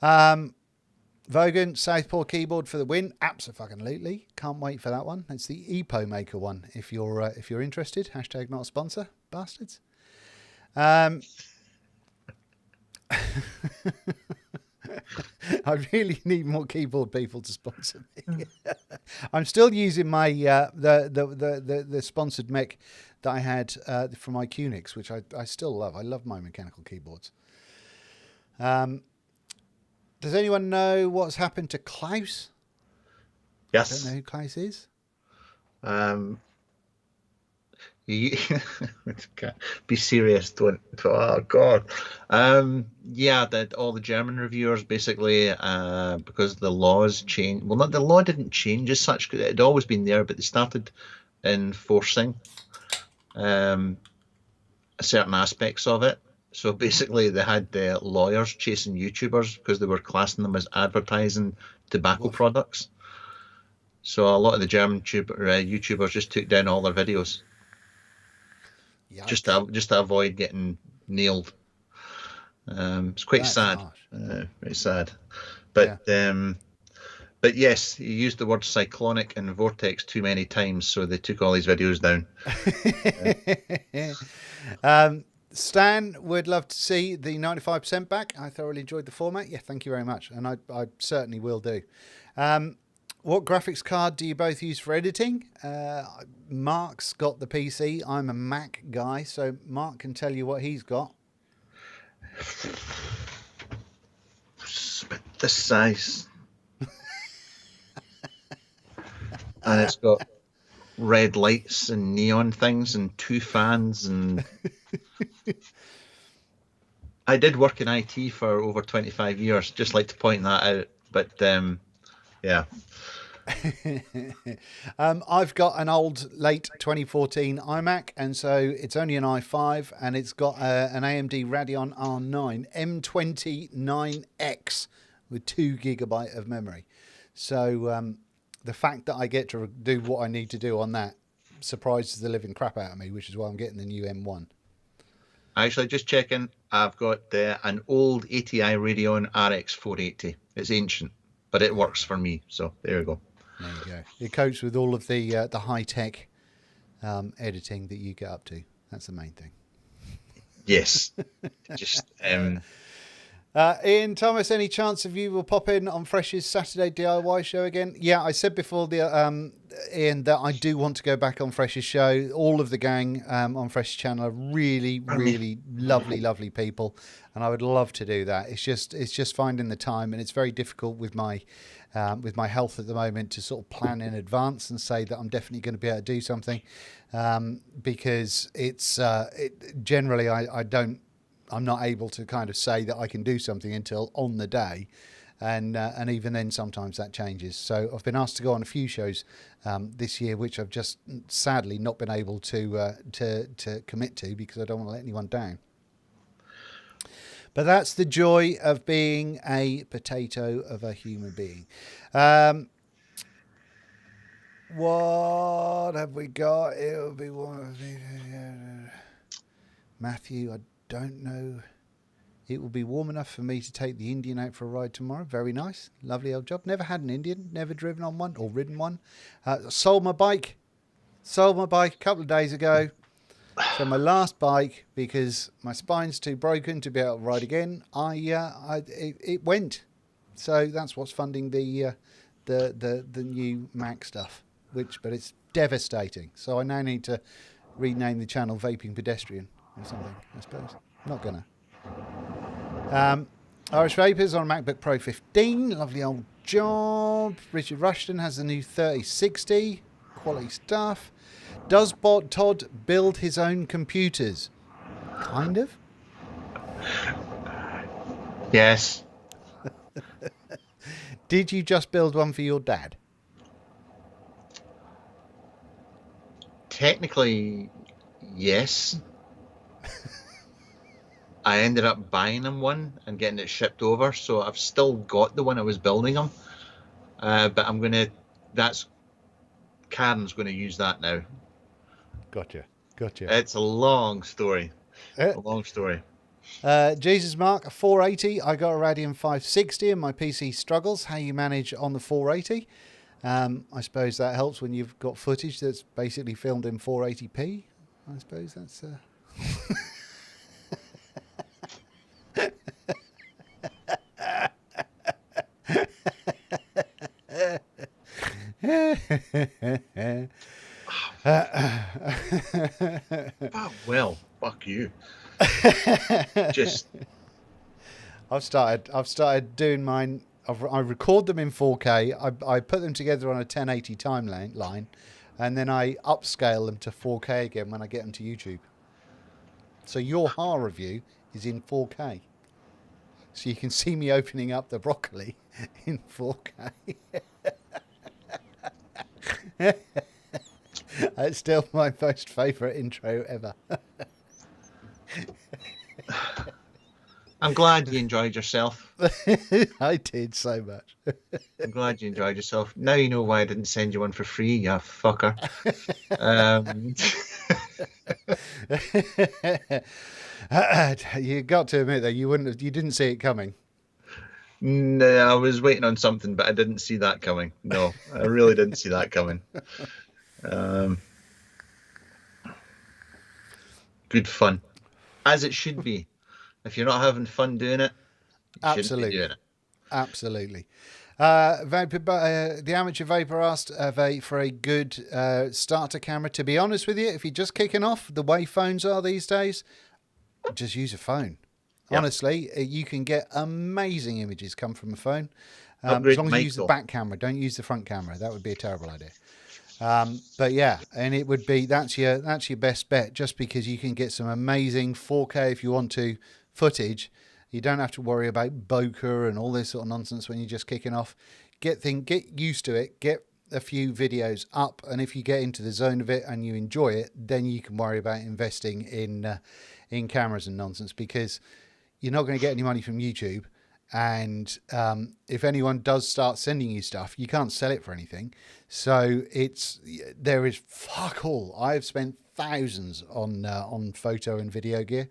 Vogan, Southpaw keyboard for the win. Absolutely, can't wait for that one. It's the EPO Maker one. If you're interested, hashtag not a sponsor, bastards. I really need more keyboard people to sponsor me. I'm still using my the sponsored mech that I had for my Qnix, which I still love. I love my mechanical keyboards. Does anyone know what's happened to Klaus? Yes. I don't know who Klaus is. Be serious, don't. Oh God. Yeah, that all the German reviewers basically, because the laws changed. Well, not the law didn't change as such. It had always been there, but they started enforcing certain aspects of it. So basically, they had lawyers chasing YouTubers because they were classing them as advertising tobacco products. So a lot of the German YouTubers just took down all their videos. Yikes. Just to avoid getting nailed. It's quite sad. Very sad. But yeah. But yes, he used the word cyclonic and vortex too many times, so they took all these videos down. Stan would love to see the 95% back. I thoroughly enjoyed the format. Yeah, thank you very much, and I certainly will do. What graphics card do you both use for editing? Mark's got the PC. I'm a Mac guy, so Mark can tell you what he's got. It's about this size. And it's got red lights and neon things and 2 fans. And I did work in IT for over 25 years. Just like to point that out. But yeah. I've got an old late 2014 iMac, and so it's only an i5, and it's got an AMD Radeon R9 M29X with 2 GB of memory. So the fact that I get to do what I need to do on that surprises the living crap out of me, which is why I'm getting the new M1. Actually, just checking. I've got an old ATI Radeon RX 480. It's ancient, but it works for me. So there we go. There you go. It copes with all of the high-tech editing that you get up to. That's the main thing. Yes. Just Ian Thomas, any chance of you will pop in on Fresh's Saturday DIY show again? Yeah, I said before, Ian, that I do want to go back on Fresh's show. All of the gang on Fresh's channel are really, really lovely people, and I would love to do that. It's just finding the time, and it's very difficult with my health at the moment to sort of plan in advance and say that I'm definitely going to be able to do something, because it's generally I'm not able to kind of say that I can do something until on the day, and even then sometimes that changes. So I've been asked to go on a few shows this year, which I've just sadly not been able to commit to because I don't want to let anyone down. But that's the joy of being a potato of a human being. What have we got? It'll be one of the Matthew, I don't know. It will be warm enough for me to take the Indian out for a ride tomorrow. Very nice. Lovely old job. Never had an Indian. Never driven on one or ridden one. Sold my bike a couple of days ago. So my last bike, because my spine's too broken to be able to ride again, it went. So that's what's funding the new Mac stuff, but it's devastating. So I now need to rename the channel Vaping Pedestrian or something, I suppose. Not gonna. Irish Vapors on MacBook Pro 15, lovely old job. Richard Rushton has the new 3060, quality stuff. Does Todd build his own computers? Kind of. Yes. Did you just build one for your dad? Technically, yes. I ended up buying him one and getting it shipped over, so I've still got the one I was building him. But Karen's going to use that now. Gotcha. It's a long story. Jesus Mark, a 480. I got a Radeon 560 and my PC struggles. How you manage on the 480? I suppose that helps when you've got footage that's basically filmed in 480p. I suppose that's... Well, fuck you. Just I've started doing mine. I record them in 4K. I put them together on a 1080 timeline, and then I upscale them to 4K again when I get them to YouTube. So your HAR review is in 4K. So you can see me opening up the broccoli in 4K. It's still my most favourite intro ever. I'm glad you enjoyed yourself. I did so much. I'm glad you enjoyed yourself. Now you know why I didn't send you one for free, you fucker. You got to admit that you didn't see it coming. No, I was waiting on something, but I didn't see that coming. No, I really didn't see that coming. Good fun, as it should be. If you're not having fun doing it, you shouldn't be doing it. Absolutely. The amateur vapor asked for a good starter camera. To be honest with you, if you're just kicking off, the way phones are these days, just use a phone. Honestly, you can get amazing images come from a phone. Upgrade As long as you use the Michael. back camera, don't use the front camera. That would be a terrible idea. But yeah, and it would be that's your best bet, just because you can get some amazing 4K if you want to footage. You don't have to worry about bokeh and all this sort of nonsense when you're just kicking off. Get used to it. Get a few videos up, and if you get into the zone of it and you enjoy it, then you can worry about investing in cameras and nonsense, because you're not going to get any money from YouTube. And if anyone does start sending you stuff, you can't sell it for anything. So there is fuck all. I've spent thousands on photo and video gear,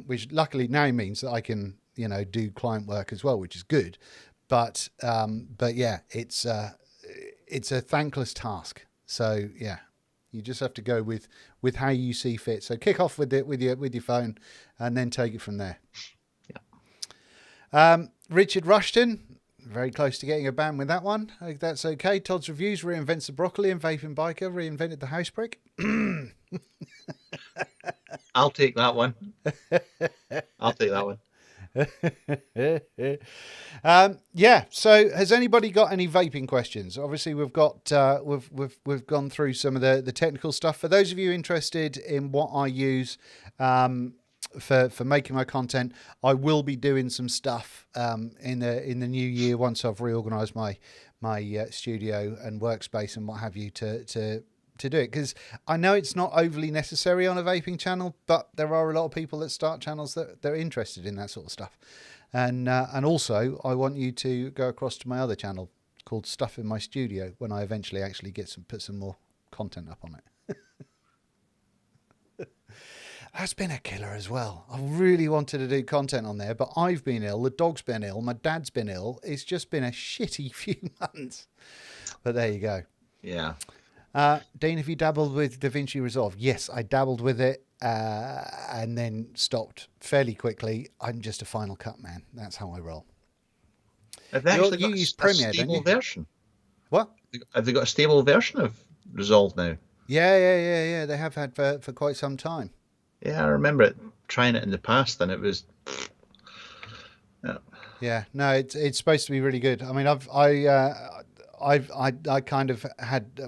which luckily now means that I can do client work as well, which is good. But yeah, it's a thankless task. So yeah, you just have to go with how you see fit. So kick off with it with your phone, and then take it from there. Richard Rushton, very close to getting a ban with that one. I think that's okay. Todd's Reviews reinvents the broccoli, and Vaping Biker reinvented the house brick. I'll take that one. Yeah. So, has anybody got any vaping questions? Obviously, we've got we've gone through some of the technical stuff. For those of you interested in what I use for making my content, I will be doing some stuff in the new year once I've reorganised my studio and workspace and what have you to do it, because I know it's not overly necessary on a vaping channel, but there are a lot of people that start channels that they're interested in that sort of stuff, and also I want you to go across to my other channel called Stuff in My Studio when I eventually actually put some more content up on it. That's been a killer as well. I really wanted to do content on there, but I've been ill, the dog's been ill, my dad's been ill. It's just been a shitty few months. But there you go. Yeah. Dean, have you dabbled with DaVinci Resolve? Yes, I dabbled with it and then stopped fairly quickly. I'm just a Final Cut man. That's how I roll. Have they actually You got use a Premiere, don't stable you? version? What? Have they got a stable version of Resolve now? Yeah. They have had for quite some time. Yeah, I remember trying it in the past, and it was. Yeah, no, it's supposed to be really good. I mean, I kind of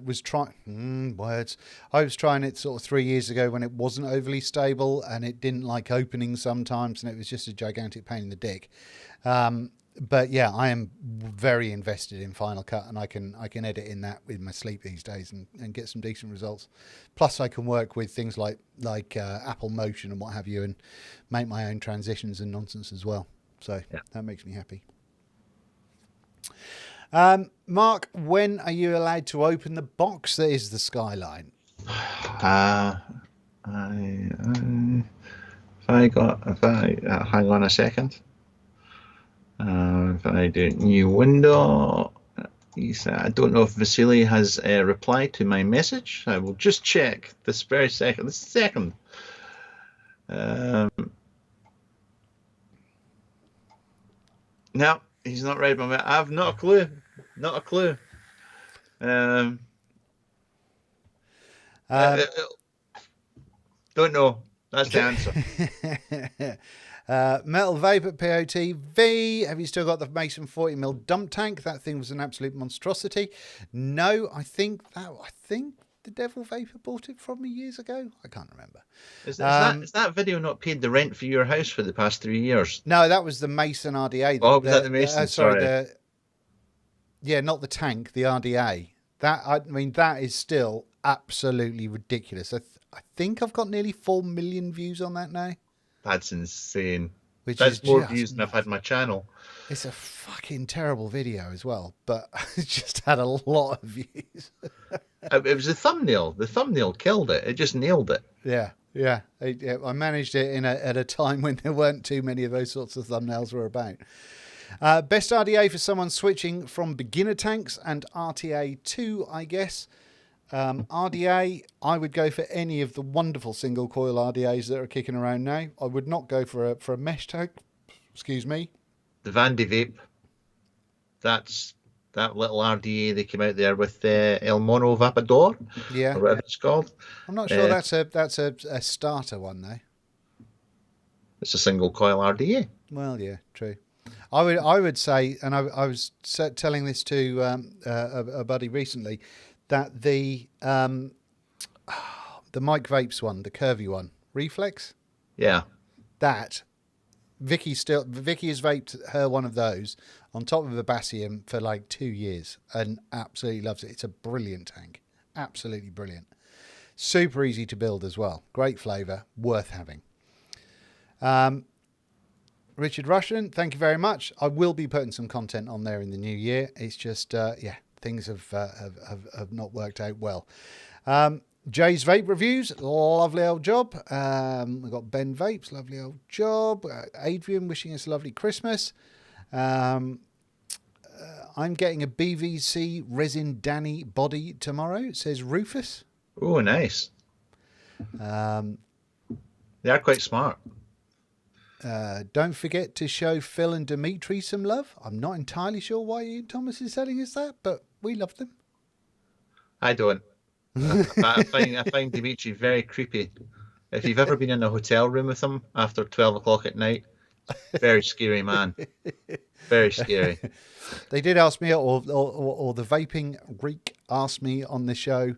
was trying words. I was trying it sort of 3 years ago when it wasn't overly stable and it didn't like opening sometimes, and it was just a gigantic pain in the dick. But yeah, I am very invested in Final Cut, and I can edit in that with my sleep these days and get some decent results. Plus, I can work with things like Apple Motion and what have you, and make my own transitions and nonsense as well. So yeah, that makes me happy. Mark, when are you allowed to open the box that is the Skyline? Hang on a second. If I do new window, I don't know if Vasily has replied to my message. I will just check this very second. No, he's not read my message. I have not a clue. Not a clue. Don't know. That's the answer. Metal Vape at POTV. Have you still got the Mason 40mm dump tank? That thing was an absolute monstrosity. No, I think the Devil Vapor bought it from me years ago. I can't remember. Is that video not paid the rent for your house for the past 3 years? No, that was the Mason RDA. Was that the Mason? Sorry. Yeah, not the tank, the RDA. That is still absolutely ridiculous. I think I've got nearly 4 million views on that now. That's insane. That's more views than I've had on my channel. It's a fucking terrible video as well, but it just had a lot of views. It was the thumbnail. The thumbnail killed it. It just nailed it. Yeah. I managed it at a time when there weren't too many of those sorts of thumbnails were about. Best RDA for someone switching from beginner tanks and RTA 2, I guess. RDA, I would go for any of the wonderful single coil RDAs that are kicking around now. I would not go for a mesh tank. Excuse me. The Vandy Vape. That's that little RDA they came out there with El Mono Vapador. Yeah. Or whatever it's called. I'm not sure that's a starter one though. It's a single coil RDA. Well, yeah, true. I would say, and I was telling this to a buddy recently, that the Mike Vapes one, the curvy one, Reflex, Yeah. that Vicky has vaped her one of those on top of a Bassium for like 2 years and absolutely loves it. It's a brilliant tank, absolutely brilliant. Super easy to build as well. Great flavour, worth having. Richard Russian, thank you very much. I will be putting some content on there in the new year. It's just, things have not worked out well. Jay's Vape Reviews, lovely old job. We've got Ben Vapes, lovely old job. Adrian wishing us a lovely Christmas. I'm getting a BVC Resin Danny body tomorrow, says Rufus. Oh, nice. They are quite smart. Don't forget to show Phil and Dimitri some love. I'm not entirely sure why Ian Thomas is telling us that, but we love them. I don't. I find Dimitri very creepy. If you've ever been in a hotel room with him after 12 o'clock at night, very scary man. Very scary. They did ask me, or the Vaping Greek asked me on the show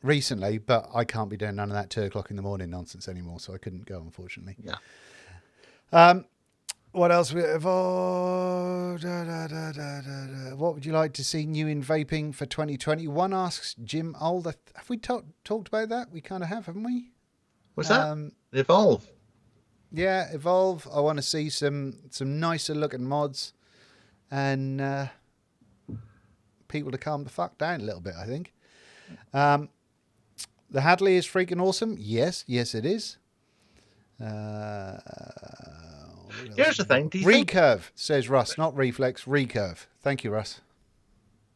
recently, but I can't be doing none of that 2 o'clock in the morning nonsense anymore, so I couldn't go, unfortunately. Yeah. What else we have? What would you like to see new in vaping for 2021? Asks Jim Old. Have we talked about that? We kind of have, haven't we? What's that? Evolve. Yeah, Evolve. I want to see some nicer looking mods and people to calm the fuck down a little bit, I think. The Hadley is freaking awesome. Yes, it is. Here's the thing. Do you Recurve, says Russ, not Reflex, Recurve. Thank you, Russ.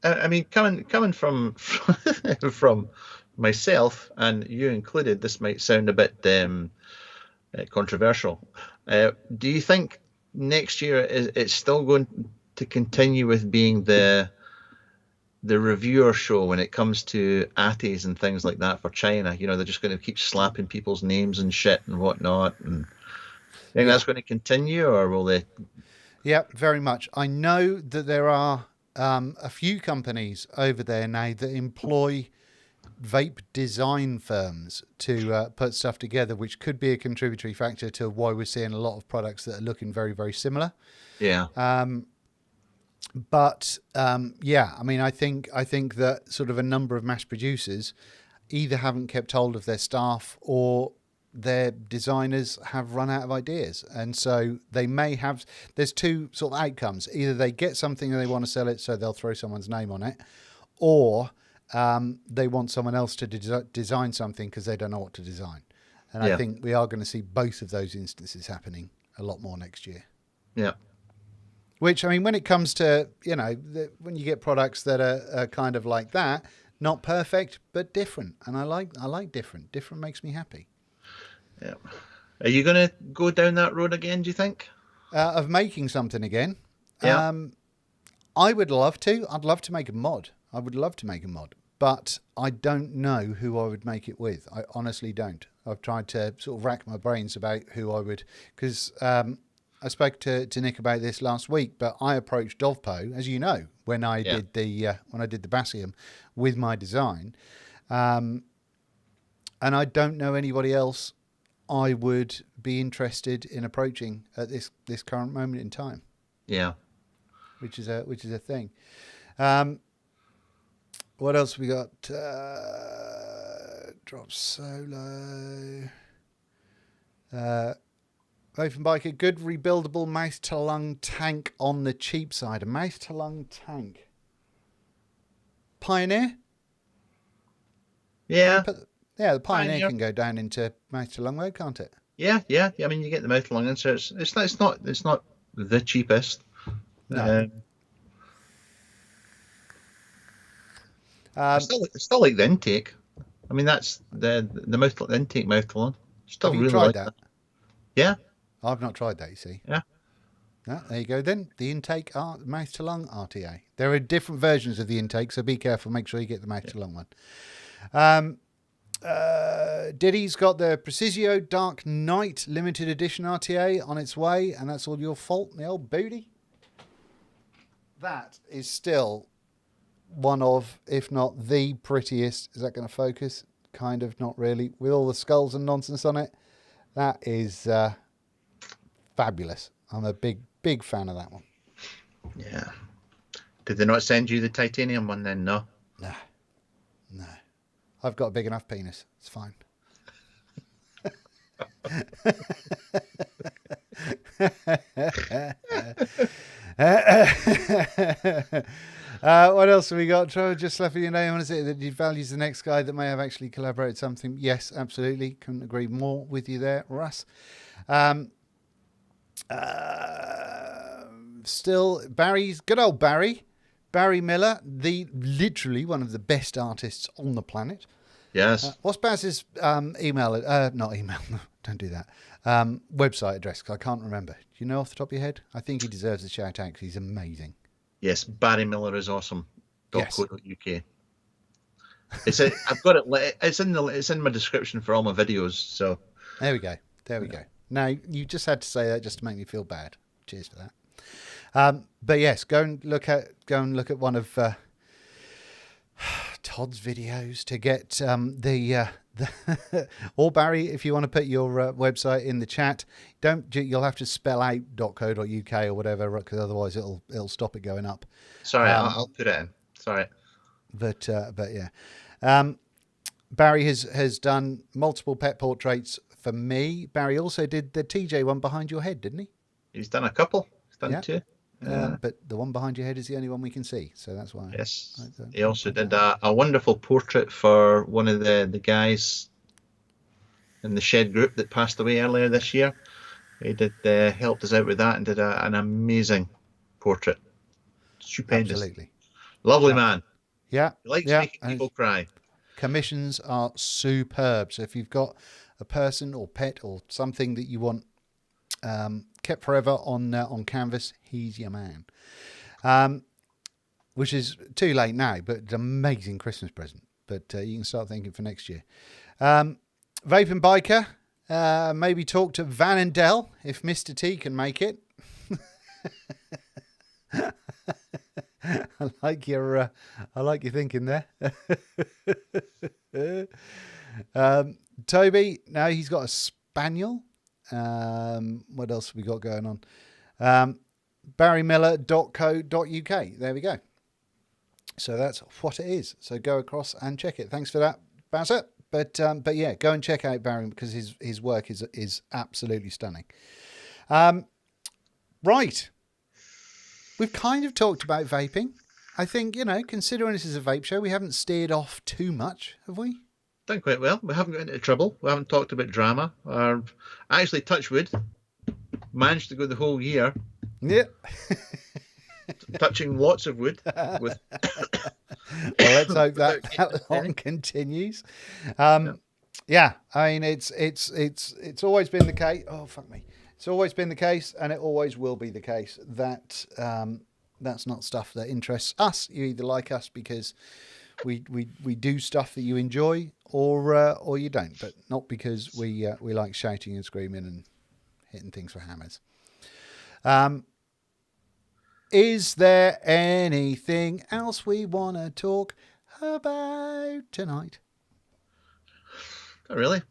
I mean, coming from from myself and you included, this might sound a bit controversial. Do you think next year it's still going to continue with being the reviewer show when it comes to ATIs and things like that for China? You know, they're just going to keep slapping people's names and shit and whatnot. And you think that's going to continue, or will they? Yeah, very much. I know that there are a few companies over there now that employ vape design firms to put stuff together, which could be a contributory factor to why we're seeing a lot of products that are looking very, very similar. Yeah. But I mean, I think that sort of a number of mass producers either haven't kept hold of their staff or their designers have run out of ideas. And so they may have, there's two sort of outcomes. Either they get something and they want to sell it, so they'll throw someone's name on it, or they want someone else to design something because they don't know what to design. And I think we are going to see both of those instances happening a lot more next year. Yeah. Which, I mean, when it comes to, you know, when you get products that are kind of like that, not perfect, but different. And I like different. Different makes me happy. Yeah. Are you going to go down that road again, do you think? Of making something again? Yeah. I would love to. I'd love to make a mod. I would love to make a mod. But I don't know who I would make it with. I honestly don't. I've tried to sort of rack my brains about who I would... Because I spoke to Nick about this last week, but I approached Dovpo, as you know, when I did the Bassium with my design. And I don't know anybody else I would be interested in approaching at this current moment in time. Yeah, which is a thing. What else we got? Drop solo. Open bike, a good rebuildable mouth to lung tank on the cheap side. A mouth to lung tank. Pioneer. Yeah. Yeah, the Pioneer can go down into mouth to lung mode, can't it? Yeah. I mean, you get the mouth to lung inserts. It's not the cheapest. No. It's still like the intake. I mean, that's the intake mouth to lung. Still have you really tried like that? Yeah. I've not tried that, you see. Yeah. There you go then. The intake mouth to lung RTA. There are different versions of the intake, so be careful. Make sure you get the mouth to lung one. Diddy's got the Precisio Dark Knight limited edition RTA on its way, and that's all your fault, the old booty. That is still one of, if not the prettiest. Is that going to focus? Kind of, not really. With all the skulls and nonsense on it, that is fabulous. I'm a big fan of that one. Yeah. Did they not send you the titanium one then? No. No. I've got a big enough penis. It's fine. What else have we got? Troy just left your name on. Is it that he values the next guy that may have actually collaborated something? Yes, absolutely. Couldn't agree more with you there, Russ. Still, good old Barry Miller, literally one of the best artists on the planet. Yes. What's Baz's email? Not email. Don't do that. Website address, because I can't remember. Do you know off the top of your head? I think he deserves a shout out because he's amazing. Yes, Barry Miller is awesome. Yes. .co.uk. I've got it. It's in my description for all my videos. So there we go. Now you just had to say that just to make me feel bad. Cheers for that. But yes, go and look at one of Todd's videos to get the or Barry, if you want to put your website in the chat, you'll have to spell out .co.uk or whatever, because otherwise it'll stop it going up. Sorry, I'll put it in. Sorry, but yeah, Barry has done multiple pet portraits for me. Barry also did the TJ one behind your head, didn't he? He's done a couple. He's done two. But the one behind your head is the only one we can see, so that's why. Yes. He also did a wonderful portrait for one of the guys in the Shed group that passed away earlier this year. He did helped us out with that and did an amazing portrait. Stupendous. Absolutely. Lovely man. Yeah. He likes making people cry. Commissions are superb. So if you've got a person or pet or something that you want kept forever on canvas, he's your man. Which is too late now, but it's an amazing Christmas present. But you can start thinking for next year. Vape and Biker, maybe talk to Van and Dell if Mr. T can make it. I like your thinking there. Toby, now he's got a spaniel. What else have we got going on? barrymiller.co.uk. There we go. So that's what it is. So go across and check it. Thanks for that, Bassett. But yeah, go and check out Barry because his work is absolutely stunning. Right. We've kind of talked about vaping. I think, considering this is a vape show, we haven't steered off too much, have we? Done quite well. We haven't got into trouble. We haven't talked about drama. Actually, touch wood, managed to go the whole year. Yeah. Touching lots of wood. With well, let's hope that one continues. Yeah, I mean, it's always been the case. Oh, fuck me. It's always been the case, and it always will be the case that that's not stuff that interests us. You either like us because we do stuff that you enjoy, or you don't, but not because we like shouting and screaming and hitting things with hammers. Is there anything else we want to talk about tonight? Not really.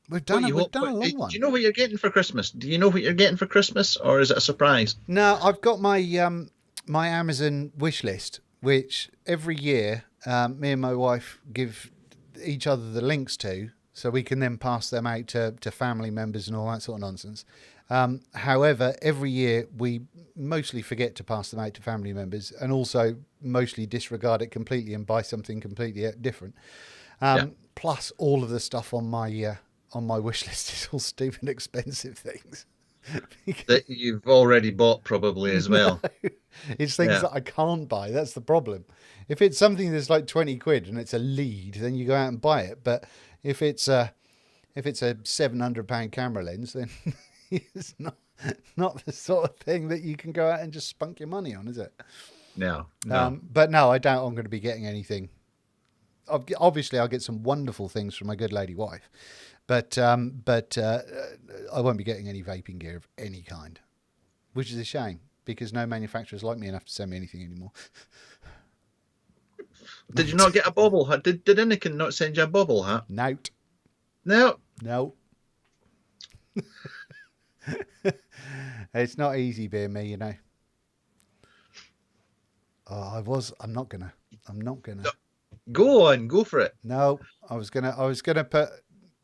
We've done a long one. Do you know what you're getting for Christmas? Do you know what you're getting for Christmas, or is it a surprise? No, I've got my my Amazon wish list, which every year me and my wife give each other the links to, so we can then pass them out to family members and all that sort of nonsense. However, every year we mostly forget to pass them out to family members, and also mostly disregard it completely and buy something completely different. Plus, all of the stuff on my wish list is all stupid expensive things. That you've already bought probably as well. No, it's things that I can't buy. That's the problem. If it's something that's like 20 quid and it's a lead, then you go out and buy it. But if it's a £700 camera lens, then it's not the sort of thing that you can go out and just spunk your money on, is it? No. But no, I doubt I'm going to be getting anything obviously I'll get some wonderful things from my good lady wife, but I won't be getting any vaping gear of any kind, which is a shame because no manufacturers like me enough to send me anything anymore. Did you not get a bobble hat? Did Anakin not send you a bobble hat? Note. No. No. It's not easy being me, you know. Oh, I'm not gonna. Go on, go for it. No, I was gonna put.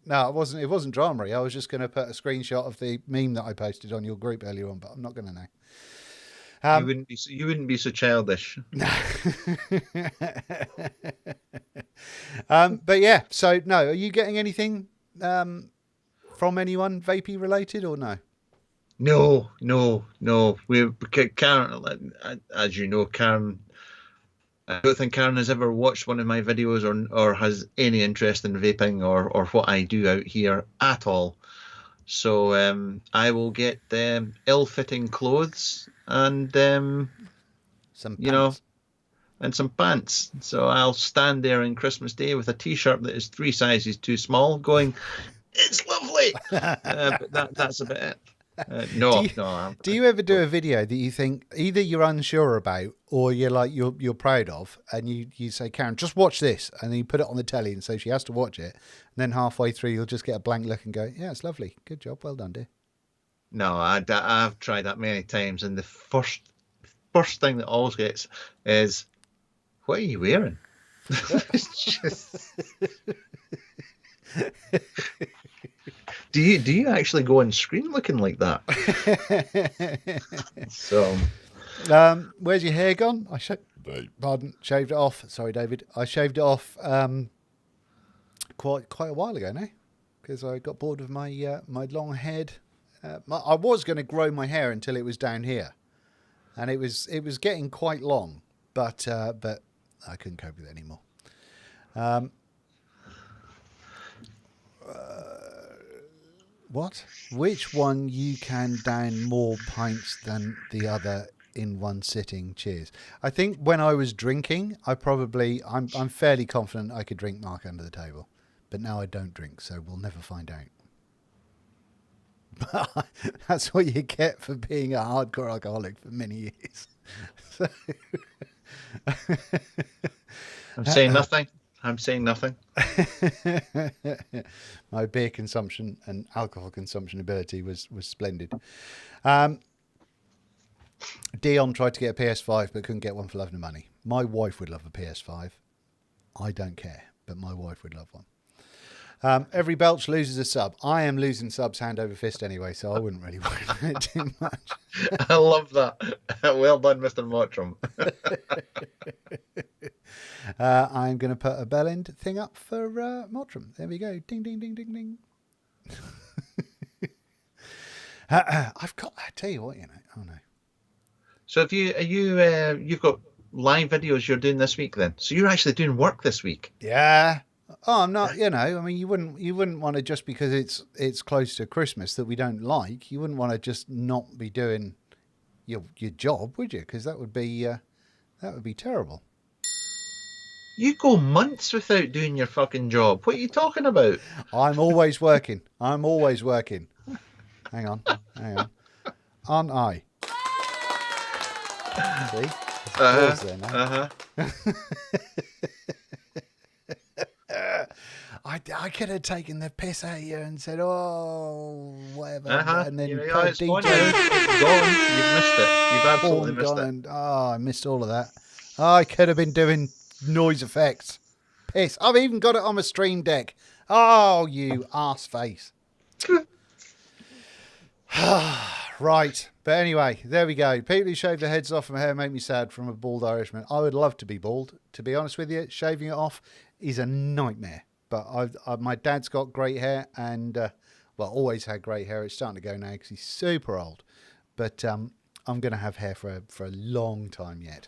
No, it wasn't. It wasn't dramery. I was just gonna put a screenshot of the meme that I posted on your group earlier on, but I'm not gonna now. You wouldn't be so childish. But yeah. So no, are you getting anything from anyone vapey related or no? No. Karen, as you know, Karen. I don't think Karen has ever watched one of my videos or has any interest in vaping or what I do out here at all. So I will get ill-fitting clothes and Some pants. And some pants. So I'll stand there on Christmas Day with a T-shirt that is 3 sizes too small, going, "It's lovely." But that's about it. No. Do you ever do a video that you think either you're unsure about or you're proud of, and you say, "Karen, just watch this," and then you put it on the telly, and so she has to watch it, and then halfway through you'll just get a blank look and go, "Yeah, it's lovely, good job, well done, dear." No, I've tried that many times, and the first thing that always gets is, "What are you wearing?" It's just... Do you actually go on screen looking like that? So, where's your hair gone? Shaved it off. Sorry, David. I shaved it off quite a while ago now because I got bored of my my long head. I was going to grow my hair until it was down here, and it was getting quite long, but I couldn't cope with it anymore. What? Which one you can down more pints than the other in one sitting? Cheers. I think when I was drinking, I'm fairly confident I could drink Mark under the table, but now I don't drink, so we'll never find out. But that's what you get for being a hardcore alcoholic for many years. So... I'm saying nothing. I'm saying nothing. My beer consumption and alcohol consumption ability was splendid. Dion tried to get a PS5 but couldn't get one for love nor money. My wife would love a PS5. I don't care, but my wife would love one. Every belch loses a sub. I am losing subs hand over fist anyway, so I wouldn't really worry about it too much. I love that. Well done, Mr. Mottram. I'm going to put a bell end thing up for Mottram. There we go. Ding, ding, ding, ding, ding. I tell you what, you know. Oh no. So you've got live videos you're doing this week then? So you're actually doing work this week? Yeah. Oh, I'm not. You know, I mean, you wouldn't want to, just because it's close to Christmas that we don't like, you wouldn't want to just not be doing your job, would you? Because that would be terrible. You go months without doing your fucking job. What are you talking about? I'm always working. Hang on. Aren't I? See? Pause there now. I could have taken the piss out of you and said, "Oh, whatever," and then put a it's DJ. gone. It's gone. You've missed it. You've absolutely missed it. And, I missed all of that. I could have been doing noise effects. Piss. I've even got it on my stream deck. Oh, you arse face. Right. But anyway, there we go. People who shave their heads off from hair make me sad, from a bald Irishman. I would love to be bald. To be honest with you, shaving it off is a nightmare. But my dad's got great hair and, always had great hair. It's starting to go now because he's super old. But I'm going to have hair for a long time yet.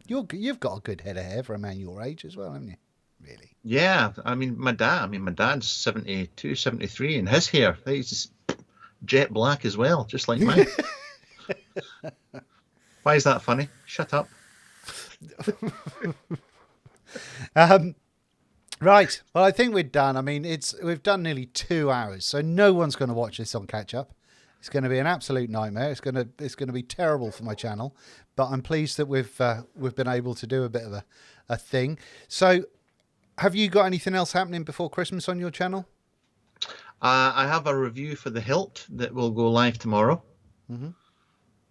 You've got a good head of hair for a man your age as well, haven't you? Really? Yeah. My dad's 72, 73, and his hair, he's just jet black as well, just like mine. Why is that funny? Shut up. Right. Well, I think we're done. I mean, we've done nearly 2 hours, so no one's going to watch this on catch up. It's going to be an absolute nightmare. It's going to be terrible for my channel, but I'm pleased that we've been able to do a bit of a thing. So, have you got anything else happening before Christmas on your channel? I have a review for the Hilt that will go live tomorrow.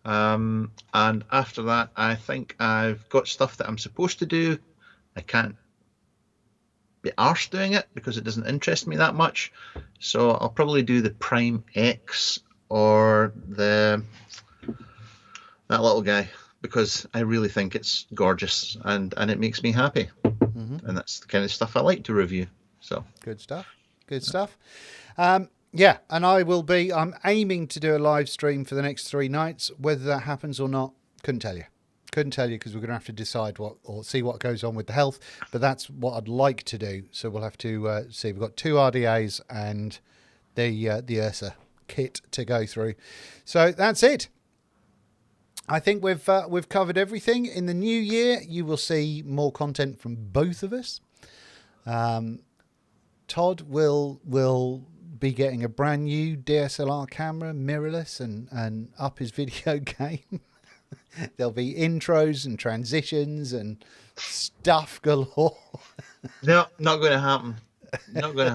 And after that, I think I've got stuff that I'm supposed to do. I can't be arsed doing it because it doesn't interest me that much. So I'll probably do the Prime X or that little guy, because I really think it's gorgeous and it makes me happy. And that's the kind of stuff I like to review. So good stuff. Good stuff. Yeah, and I'm aiming to do a live stream for the next 3 nights. Whether that happens or not, couldn't tell you because we're going to have to decide see what goes on with the health. But that's what I'd like to do. So we'll have to see. We've got 2 RDAs and the Ursa kit to go through. So that's it. I think we've covered everything. In the new year, you will see more content from both of us. Todd will be getting a brand new DSLR camera, mirrorless, and up his video game. There'll be intros and transitions and stuff galore. no, not going to happen. Not going to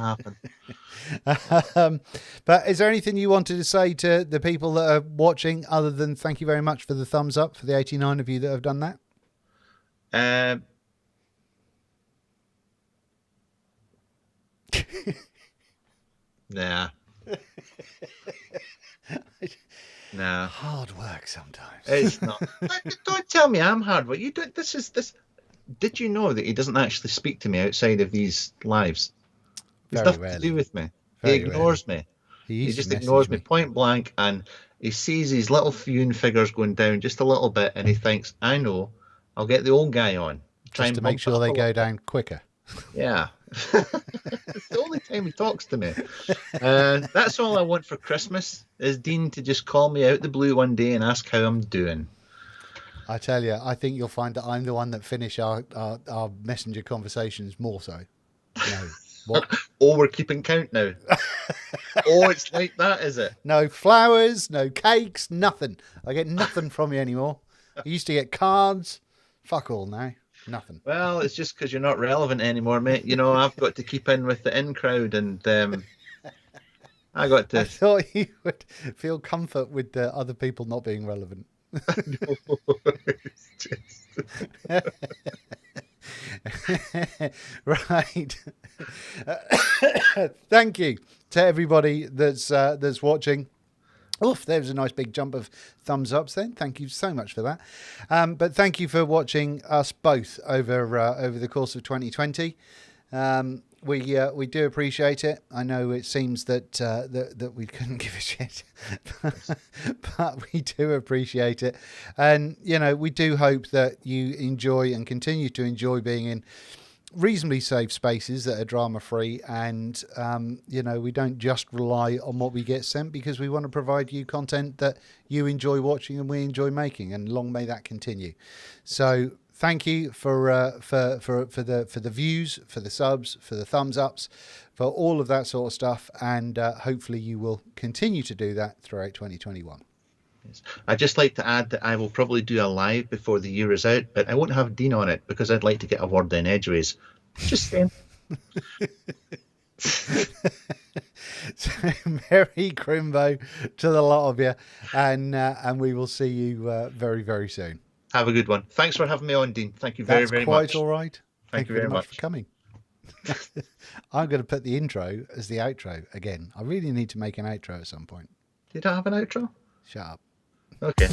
happen. But is there anything you wanted to say to the people that are watching other than thank you very much for the thumbs up for the 89 of you that have done that? Nah. Nah. Hard work sometimes. It's not. Don't tell me I'm hard work. You don't. This. Did you know that he doesn't actually speak to me outside of these lives? It's nothing to do with me. He ignores me. He just ignores me point blank, and he sees these little viewing figures going down just a little bit, and he thinks, "I know, I'll get the old guy on, just to make sure they go down quicker." Yeah. It's the only time he talks to me. That's all I want for Christmas, is Dean to just call me out the blue one day and ask how I'm doing. I tell you, I think you'll find that I'm the one that finish our messenger conversations more so. No. What? Oh, we're keeping count now. Oh, it's like that, is it? No flowers, no cakes, nothing. I get nothing from you anymore. I used to get cards. Fuck all now. Nothing. Well, it's just because you're not relevant anymore, mate. You know, I've got to keep in with the in crowd, and I got to. I thought you would feel comfort with the other people not being relevant. Right. Thank you to everybody that's watching. Oof, there was a nice big jump of thumbs ups then. Thank you so much for that. But thank you for watching us both over the course of 2020. We do appreciate it. I know it seems that we couldn't give a shit, but we do appreciate it. And, you know, we do hope that you enjoy and continue to enjoy being in reasonably safe spaces that are drama free, and you know, we don't just rely on what we get sent, because we want to provide you content that you enjoy watching and we enjoy making, and long may that continue. So thank you for the views, for the subs, for the thumbs ups, for all of that sort of stuff, and hopefully you will continue to do that throughout 2021. I'd just like to add that I will probably do a live before the year is out, but I won't have Dean on it because I'd like to get a word in edgeways. Just saying. So, Merry Crimbo to the lot of you, and we will see you very, very soon. Have a good one. Thanks for having me on, Dean. Thank you very, very much. That's quite all right. Thank you very much for coming. I'm going to put the intro as the outro again. I really need to make an outro at some point. You don't have an outro? Shut up. Okay.